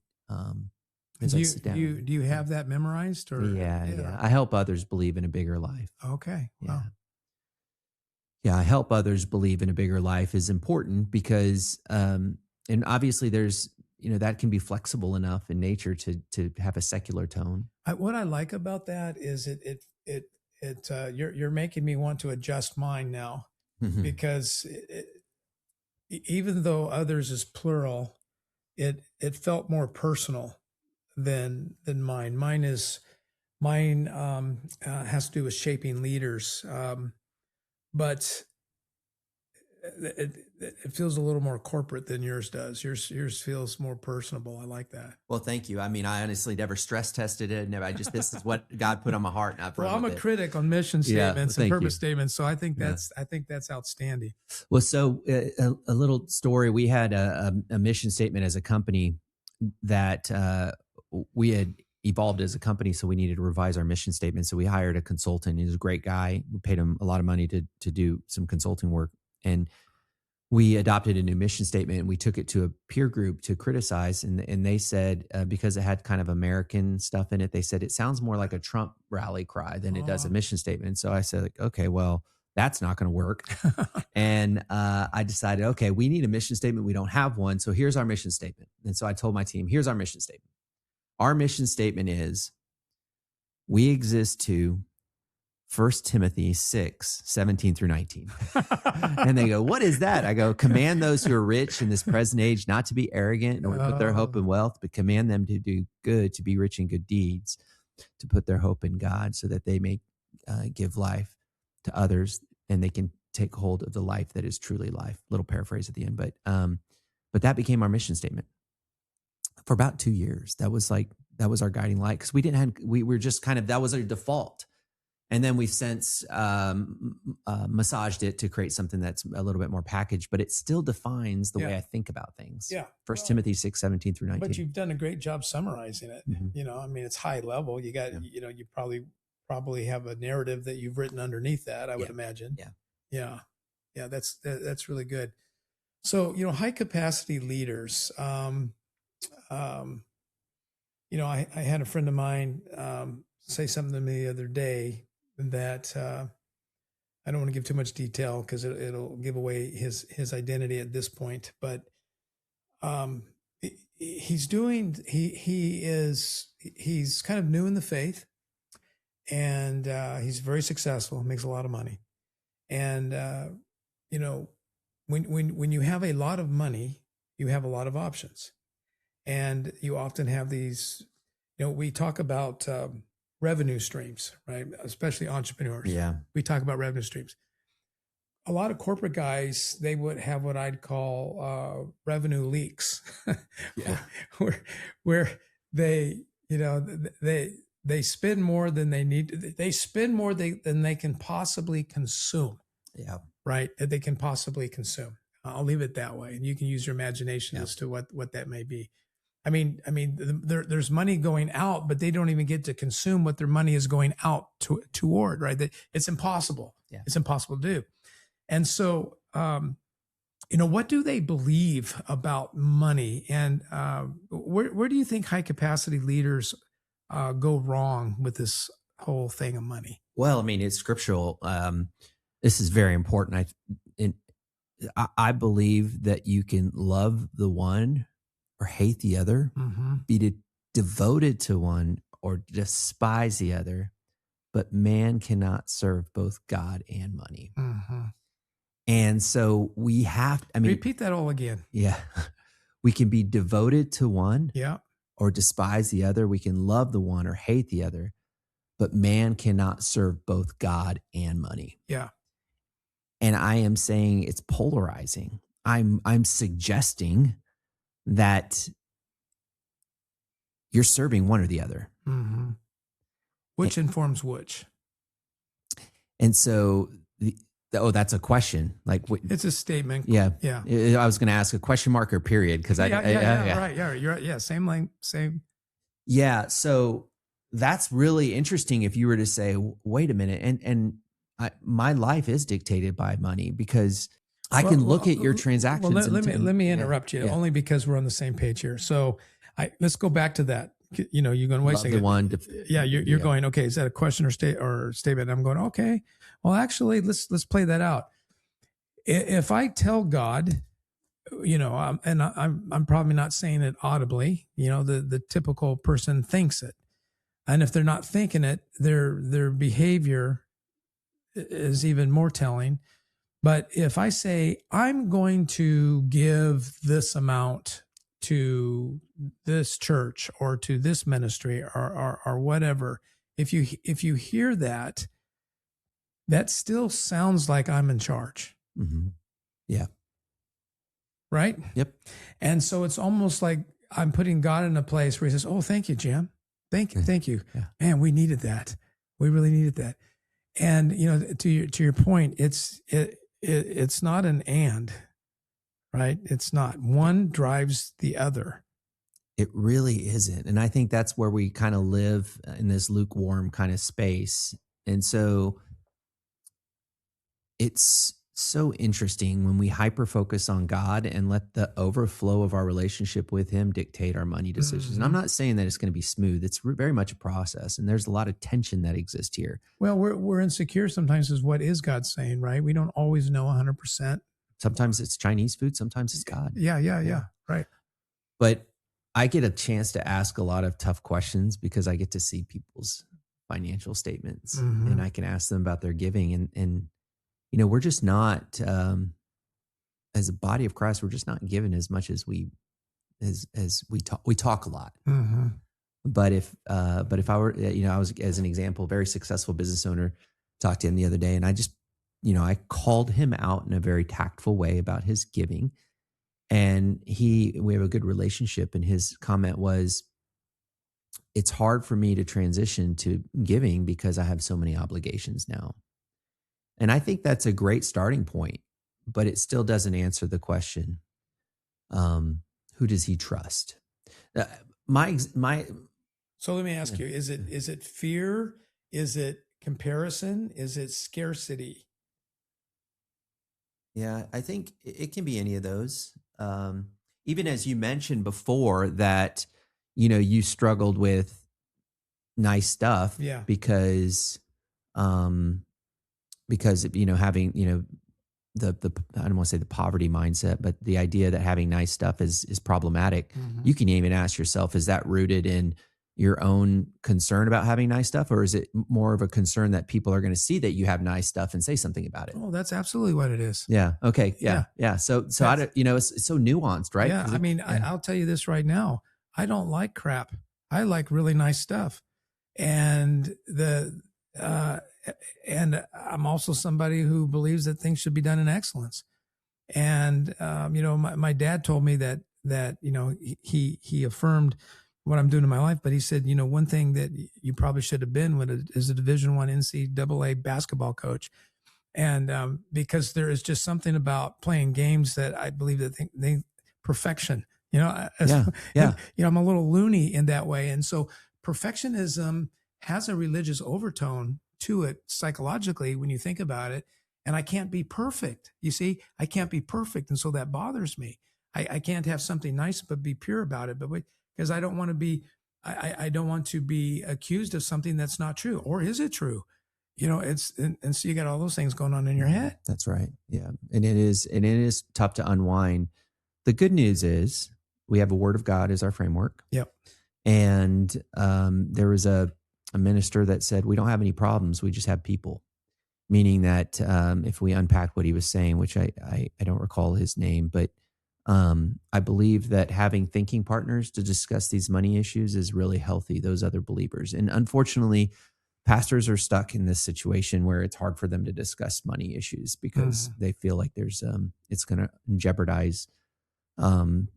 S2: as I sit down.
S1: Do you have that memorized? Or
S2: Yeah. I help others believe in a bigger life.
S1: Okay.
S2: Yeah.
S1: Wow.
S2: Yeah, I help others believe in a bigger life is important because, and obviously there's, that can be flexible enough in nature to have a secular tone.
S1: What I like about that is you're making me want to adjust mine now, because even though others is plural, it felt more personal than mine. Mine has to do with shaping leaders. But it feels a little more corporate than yours does. Yours feels more personable. I like that.
S2: Well, thank you. I mean, I honestly never stress tested it. This is what God put on my heart. And
S1: I'm a critic on mission statements and purpose statements. So I think that's outstanding.
S2: Well, so a little story. We had a mission statement as a company that we had evolved as a company, so we needed to revise our mission statement. So we hired a consultant. He was a great guy. We paid him a lot of money to do some consulting work, and we adopted a new mission statement. And we took it to a peer group to criticize, and they said because it had kind of American stuff in it, they said it sounds more like a Trump rally cry than it does a mission statement. So I said, okay, well, that's not going to work. And I decided, okay, we need a mission statement. We don't have one, so here's our mission statement. And so I told my team, here's our mission statement. Our mission statement is we exist to 1 Timothy 6, 17 through 19. And they go, what is that? I go, command those who are rich in this present age not to be arrogant nor put their hope in wealth, but command them to do good, to be rich in good deeds, to put their hope in God so that they may give life to others and they can take hold of the life that is truly life. Little paraphrase at the end. But that became our mission statement. For about 2 years, that was our guiding light, because we were just kind of, that was our default. And then we've since massaged it to create something that's a little bit more packaged, but it still defines the way I think about things.
S1: Yeah.
S2: 1 Timothy 6, 17 through 19.
S1: But you've done a great job summarizing it. Mm-hmm. It's high level. You got, you probably have a narrative that you've written underneath that, I would imagine. Yeah. That's really good. So, high capacity leaders, I had a friend of mine say something to me the other day that I don't want to give too much detail because it'll give away his identity at this point. But he's kind of new in the faith, and he's very successful, makes a lot of money, and when you have a lot of money, you have a lot of options. And you often have these, we talk about revenue streams, right? Especially entrepreneurs. Yeah. We talk about revenue streams. A lot of corporate guys, they would have what I'd call revenue leaks, where they spend more than they need. They spend more than they can possibly consume. Yeah. Right. That they can possibly consume. I'll leave it that way. And you can use your imagination as to what that may be. There's money going out, but they don't even get to consume what their money is going out toward, right? It's impossible.
S2: Yeah.
S1: It's impossible to do. And so, what do they believe about money? And where do you think high capacity leaders go wrong with this whole thing of money?
S2: Well, it's scriptural. This is very important. I believe that you can love the one or hate the other, be devoted to one or despise the other, but man cannot serve both God and money. And so we have,
S1: repeat that all again.
S2: Yeah. We can be devoted to one or despise the other. We can love the one or hate the other, but man cannot serve both God and money.
S1: Yeah.
S2: And I am saying it's polarizing. I'm suggesting that you're serving one or the other.
S1: Which informs which?
S2: And so, that's a question.
S1: It's a statement.
S2: Yeah.
S1: Yeah.
S2: I was going to ask a question mark or period because
S1: right. Yeah. You're right. Yeah. Same.
S2: Yeah. So that's really interesting if you were to say, wait a minute. And my life is dictated by money because I can look at your transactions.
S1: Well, let me interrupt you only because we're on the same page here. So let's go back to that. You're going to wait a second. You're going, okay, is that a question or statement? I'm going, okay, well, actually let's play that out. If I tell God, and I'm probably not saying it audibly, the typical person thinks it. And if they're not thinking it, their behavior is even more telling. But if I say, I'm going to give this amount to this church or to this ministry or whatever, if you hear that, that still sounds like I'm in charge.
S2: Yeah.
S1: Right?
S2: Yep.
S1: And so it's almost like I'm putting God in a place where he says, oh, thank you, Jim. Thank you.
S2: Yeah.
S1: Man, we needed that. We really needed that. And, to your point, it's not an and, right? It's not. One drives the other.
S2: It really isn't. And I think that's where we kind of live in this lukewarm kind of space. And so it's so interesting when we hyper focus on God and let the overflow of our relationship with him dictate our money decisions. And I'm not saying that it's going to be smooth. It's very much a process. And there's a lot of tension that exists here.
S1: Well, we're insecure sometimes is what is God saying, right? We don't always know 100%.
S2: Sometimes it's Chinese food. Sometimes it's God.
S1: Yeah. Right.
S2: But I get a chance to ask a lot of tough questions because I get to see people's financial statements and I can ask them about their giving and we're just not, as a body of Christ, we're just not given as much as we talk. We talk a lot, but if I were, I was, as an example, very successful business owner, talked to him the other day, and I just, I called him out in a very tactful way about his giving, and we have a good relationship, and his comment was, it's hard for me to transition to giving because I have so many obligations now. And I think that's a great starting point, but it still doesn't answer the question, who does he trust?
S1: So let me ask you, is it fear? Is it comparison? Is it scarcity?
S2: Yeah, I think it can be any of those. Even as you mentioned before that, you struggled with nice stuff because having, the I don't want to say the poverty mindset, but the idea that having nice stuff is problematic. You can even ask yourself, is that rooted in your own concern about having nice stuff, or is it more of a concern that people are going to see that you have nice stuff and say something about it?
S1: Oh, that's absolutely what it is.
S2: Yeah. Okay. Yeah. So it's so nuanced, right?
S1: Yeah. I'll tell you this right now. I don't like crap. I like really nice stuff. And and I'm also somebody who believes that things should be done in excellence. And, my dad told me that, he affirmed what I'm doing in my life, but he said, one thing that you probably should have been is a Division I NCAA basketball coach. And, because there is just something about playing games that I believe that they perfection, I'm a little loony in that way. And so perfectionism has a religious overtone to it psychologically when you think about it. And I can't be perfect. You see, I can't be perfect. And so that bothers me. I can't have something nice, but be pure about it. But because I don't want to be, I don't want to be accused of something that's not true. Or is it true? And so you got all those things going on in your head.
S2: That's right. Yeah. And it is tough to unwind. The good news is we have a word of God as our framework.
S1: Yep.
S2: And there was a minister that said, we don't have any problems. We just have people. Meaning that if we unpacked what he was saying, which I don't recall his name, but I believe that having thinking partners to discuss these money issues is really healthy, those other believers. And unfortunately, pastors are stuck in this situation where it's hard for them to discuss money issues because they feel like there's it's going to jeopardize the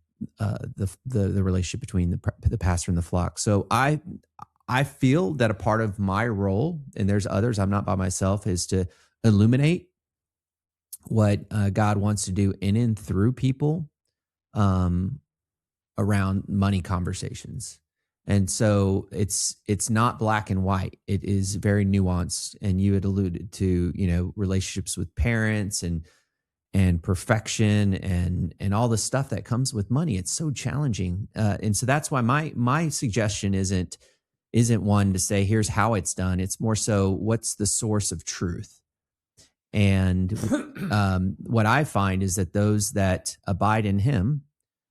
S2: relationship between the pastor and the flock. So I feel that a part of my role, and there's others, I'm not by myself, is to illuminate what God wants to do in and through people around money conversations. And so it's not black and white. It is very nuanced. And you had alluded to, relationships with parents and perfection and all the stuff that comes with money. It's so challenging. And so that's why my suggestion isn't one to say, here's how it's done. It's more so, what's the source of truth? And what I find is that those that abide in him,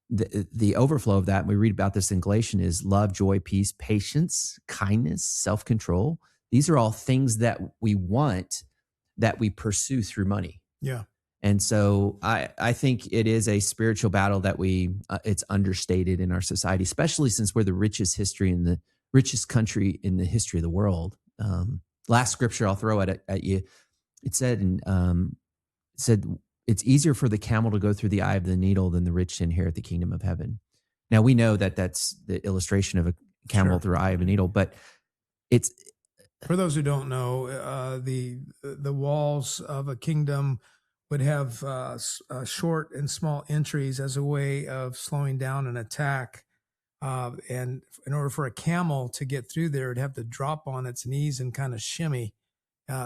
S2: the overflow of that, and we read about this in Galatians, is love, joy, peace, patience, kindness, self-control. These are all things that we want, that we pursue through money.
S1: Yeah.
S2: And so I think it is a spiritual battle that it's understated in our society, especially since we're the richest country in the history of the world. Last scripture I'll throw at you. It said, it's easier for the camel to go through the eye of the needle than the rich to inherit the kingdom of heaven. Now we know that that's the illustration of a camel through the eye of a needle, but it's,
S1: for those who don't know, the walls of a kingdom would have short and small entries as a way of slowing down an attack. And in order for a camel to get through there, it'd have to drop on its knees and kind of shimmy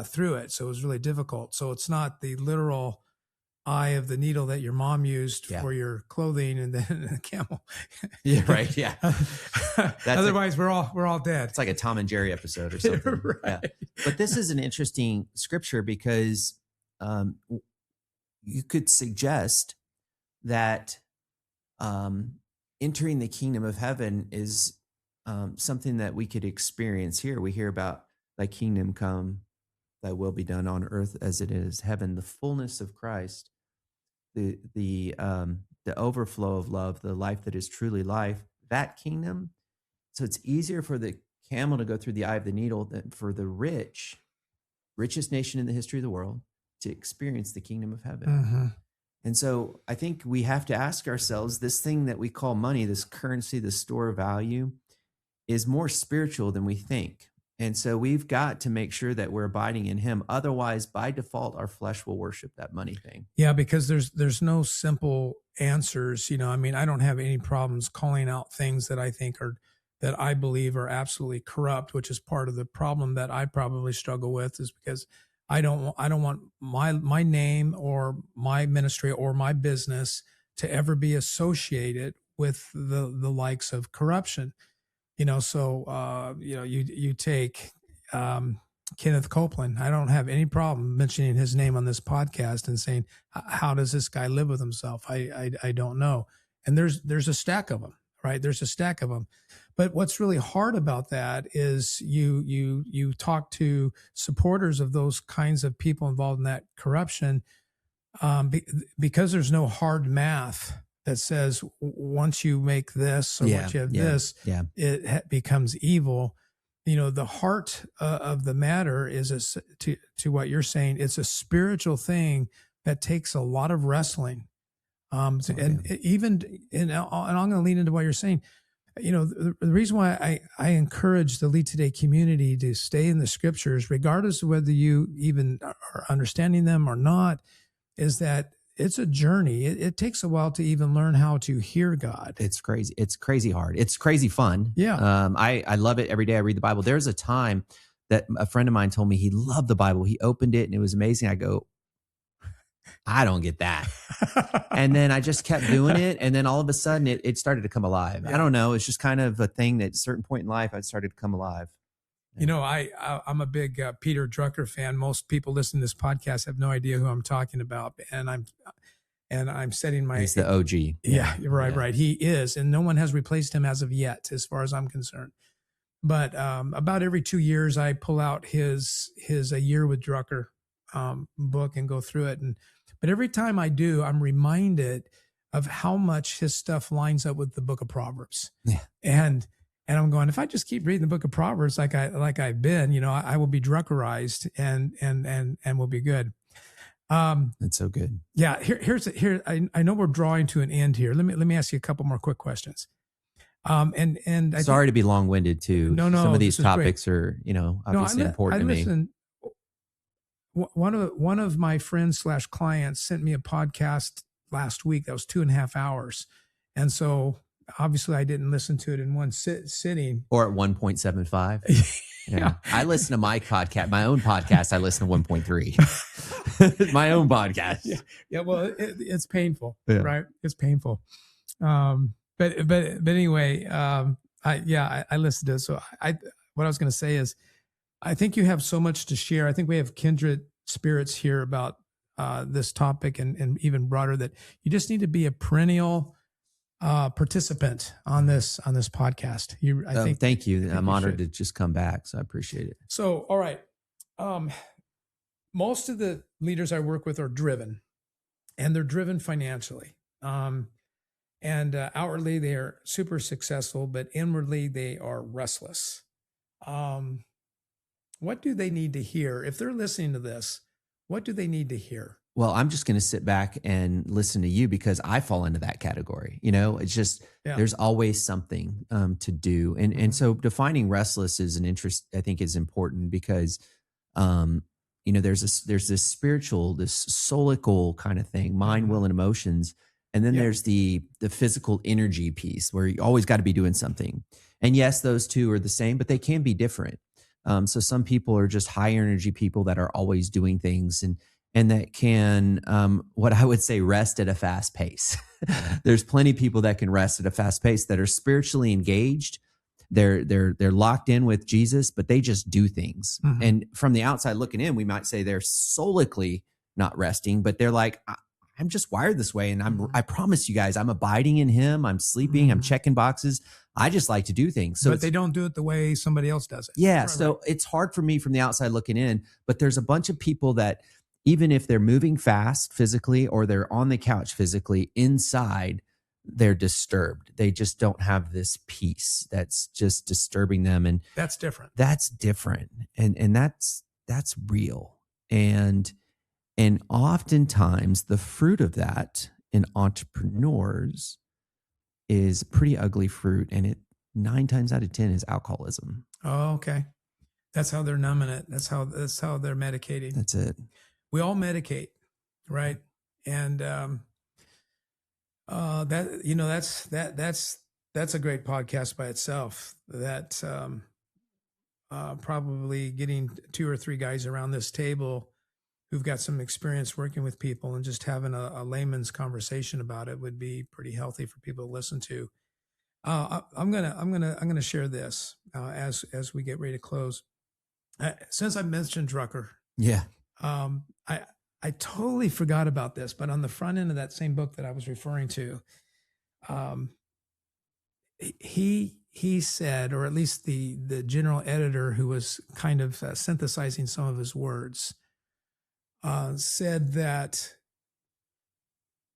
S1: through it. So it was really difficult. So it's not the literal eye of the needle that your mom used for your clothing, and then a camel.
S2: Yeah, right. Yeah.
S1: Otherwise, we're all dead.
S2: It's like a Tom and Jerry episode or something.
S1: Right.
S2: Yeah. But this is an interesting scripture because you could suggest that entering the kingdom of heaven is something that we could experience here. We hear about thy kingdom come, thy will be done on earth as it is heaven, the fullness of Christ, the overflow of love, the life that is truly life, that kingdom. So it's easier for the camel to go through the eye of the needle than for the richest nation in the history of the world to experience the kingdom of heaven.
S1: Mm-hmm.
S2: And so I think we have to ask ourselves, this thing that we call money, this currency, this store of value, is more spiritual than we think. And so we've got to make sure that we're abiding in him. Otherwise, by default, our flesh will worship that money thing.
S1: Yeah, because there's no simple answers. I don't have any problems calling out things that that I believe are absolutely corrupt, which is part of the problem that I probably struggle with, is because I don't want my name or my ministry or my business to ever be associated with the likes of corruption. So you take Kenneth Copeland. I don't have any problem mentioning his name on this podcast and saying, how does this guy live with himself? I don't know. And there's a stack of them, right? There's a stack of them. But what's really hard about that is you talk to supporters of those kinds of people involved in that corruption, because there's no hard math that says once you make this or once you have this, it becomes evil. The heart of the matter is to what you're saying. It's a spiritual thing that takes a lot of wrestling. And I'm going to lean into what you're saying. The reason why I encourage the Lead Today community to stay in the scriptures, regardless of whether you even are understanding them or not, is that it's a journey. It takes a while to even learn how to hear God.
S2: It's crazy. It's crazy hard. It's crazy fun.
S1: Yeah.
S2: I love it every day. I read the Bible. There's a time that a friend of mine told me he loved the Bible. He opened it and it was amazing. I go, I don't get that. And then I just kept doing it. And then all of a sudden it started to come alive.
S1: Yeah.
S2: I don't know. It's just kind of a thing that at a certain point in life, I started to come alive.
S1: You know, I'm a big Peter Drucker fan. Most people listening to this podcast have no idea who I'm talking about. And I'm setting my...
S2: He's the OG.
S1: Yeah, right. He is. And no one has replaced him as of yet, as far as I'm concerned. But about every 2 years, I pull out his A Year with Drucker book and go through it. But every time I do, I'm reminded of how much his stuff lines up with the book of Proverbs.
S2: Yeah. And
S1: I'm going, if I just keep reading the book of Proverbs like I've been, you know, I will be Druckerized and will be good.
S2: That's so good.
S1: Yeah. I know we're drawing to an end here. Let me ask you a couple more quick questions.
S2: Sorry to be long-winded too.
S1: No.
S2: Some of these topics are, you know, obviously important to me.
S1: One of my friends / clients sent me a podcast last week that was 2.5 hours. And so obviously I didn't listen to it in one sitting.
S2: Or at 1.75. Yeah. I listen to my podcast, my own podcast. I listen to 1.3. My own podcast.
S1: Yeah. Well, it's painful, right? It's painful. But anyway, I listened to it. So what I was going to say is, I think you have so much to share. I think we have kindred spirits here about this topic and even broader, that you just need to be a perennial participant on this podcast.
S2: Thank you. I'm honored to just come back. So I appreciate it.
S1: So, all right. Most of the leaders I work with are driven, and they're driven financially. And outwardly they are super successful, but inwardly they are restless. What do they need to hear? If they're listening to this, what do they need to hear?
S2: Well, I'm just going to sit back and listen to you because I fall into that category. You know, it's just, there's always something to do. And so defining restless is an interest, I think, is important because, you know, there's this spiritual, this soulical kind of thing, mind, will, and emotions. And then there's the physical energy piece where you always got to be doing something. And yes, those two are the same, but they can be different. So some people are just high energy people that are always doing things and that can, what I would say, rest at a fast pace. There's plenty of people that can rest at a fast pace that are spiritually engaged. They're locked in with Jesus, but they just do things. Mm-hmm. And from the outside looking in, we might say they're solically not resting, but they're like, I'm just wired this way. And I promise you guys, I'm abiding in him. I'm sleeping. I'm checking boxes. I just like to do things.
S1: But they don't do it the way somebody else does it.
S2: Yeah. So it's hard for me from the outside looking in, but there's a bunch of people that even if they're moving fast physically or they're on the couch physically, inside, they're disturbed. They just don't have this peace that's just disturbing them. And
S1: that's different.
S2: That's different. And that's real. And oftentimes the fruit of that in entrepreneurs is pretty ugly fruit. And it 9 times out of 10 is alcoholism.
S1: Oh, okay. That's how they're numbing it. That's how they're medicating.
S2: That's it.
S1: We all medicate, right? And that, you know, that's a great podcast by itself. That probably getting 2 or 3 guys around this table who've got some experience working with people and just having a layman's conversation about it would be pretty healthy for people to listen to. I'm gonna share this as we get ready to close. Since I mentioned Drucker, I totally forgot about this, but on the front end of that same book that I was referring to, he said, or at least the general editor who was kind of synthesizing some of his words, said that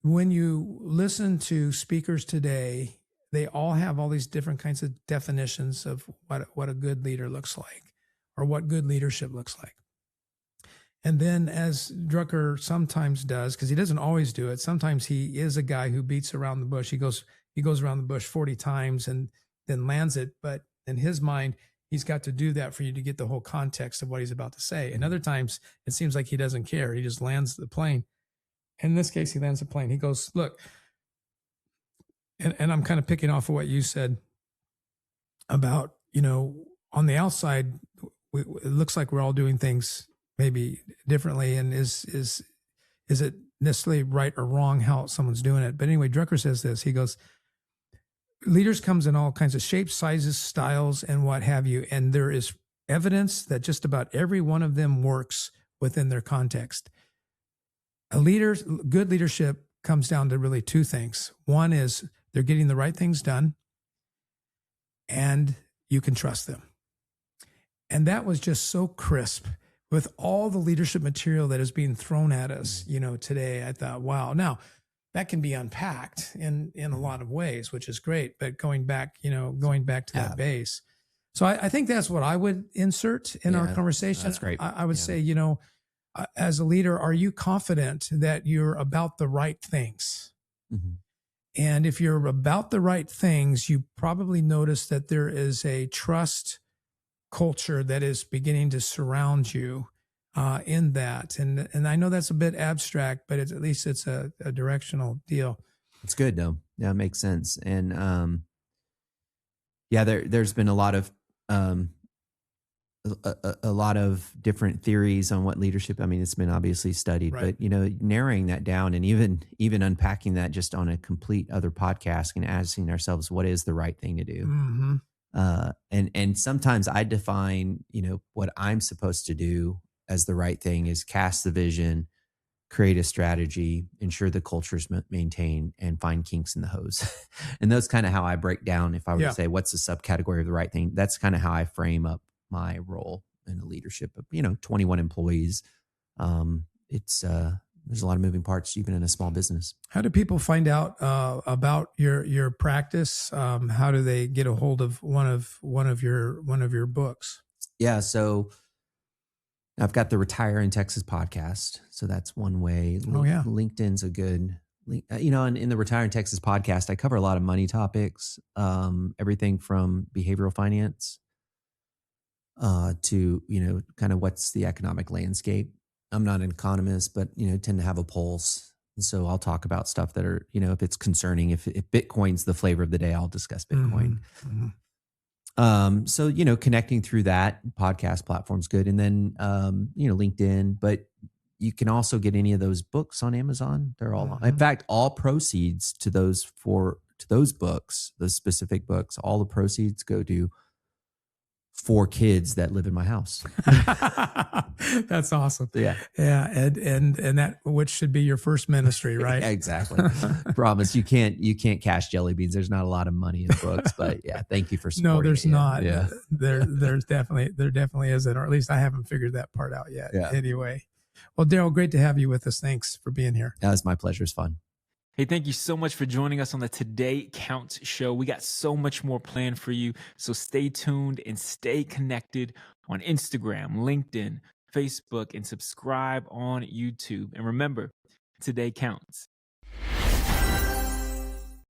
S1: when you listen to speakers today, they all have all these different kinds of definitions of what a good leader looks like or what good leadership looks like. And then as Drucker sometimes does, because he doesn't always do it, sometimes he is a guy who beats around the bush. He goes around the bush 40 times and then lands it. But in his mind, he's got to do that for you to get the whole context of what he's about to say. And other times it seems like he doesn't care. He just lands the plane. In this case, he lands a plane. He goes, look, and I'm kind of picking off of what you said about, on the outside, it looks like we're all doing things maybe differently. And is it necessarily right or wrong how someone's doing it? But anyway, Drucker says this. He goes, leaders comes in all kinds of shapes, sizes, styles, and what have you. And there is evidence that just about every one of them works within their context. Good leadership comes down to really two things. One is they're getting the right things done, and you can trust them. And that was just so crisp with all the leadership material that is being thrown at us, today. I thought, wow. Now, that can be unpacked in a lot of ways, which is great. But going back to that base. So I think that's what I would insert in our conversation.
S2: That's great.
S1: I would say, as a leader, are you confident that you're about the right things?
S2: Mm-hmm.
S1: And if you're about the right things, you probably notice that there is a trust culture that is beginning to surround you in that. And I know that's a bit abstract, but at least it's a directional deal.
S2: It's good though. Yeah, it makes sense. And there's been a lot of a lot of different theories on what leadership. I mean, it's been obviously studied,
S1: right.
S2: But narrowing that down and even unpacking that just on a complete other podcast and asking ourselves, what is the right thing to do?
S1: Mm-hmm.
S2: And sometimes I define, what I'm supposed to do as the right thing is cast the vision, create a strategy, ensure the culture's maintained, and find kinks in the hose. And that's kind of how I break down. If I were to say, what's the subcategory of the right thing? That's kind of how I frame up my role in a leadership of, 21 employees. There's a lot of moving parts, even in a small business.
S1: How do people find out about your practice? How do they get a hold of one of your books?
S2: Yeah, so I've got the Retire in Texas podcast, so that's one way. LinkedIn's a good, and in the Retire in Texas podcast, I cover a lot of money topics, everything from behavioral finance to kind of what's the economic landscape. I'm not an economist, but tend to have a pulse. And so I'll talk about stuff that are, if it's concerning, if Bitcoin's the flavor of the day, I'll discuss Bitcoin.
S1: Mm-hmm.
S2: So, connecting through that podcast platform's good. And then, LinkedIn, but you can also get any of those books on Amazon. They're all, in fact, all proceeds to those books, those specific books, all the proceeds go to 4 kids that live in my house.
S1: That's awesome.
S2: Yeah.
S1: Yeah. And that, which should be your first ministry, right?
S2: Exactly. Promise you can't cash jelly beans. There's not a lot of money in books, but yeah, thank you for supporting.
S1: No, there's not.
S2: Yeah.
S1: There definitely isn't, or at least I haven't figured that part out yet.
S2: Yeah.
S1: Anyway. Well, Darryl, great to have you with us. Thanks for being here.
S2: That was my pleasure. It's fun.
S3: Hey, thank you so much for joining us on the Today Counts show. We got so much more planned for you. So stay tuned and stay connected on Instagram, LinkedIn, Facebook, and subscribe on YouTube. And remember, today counts.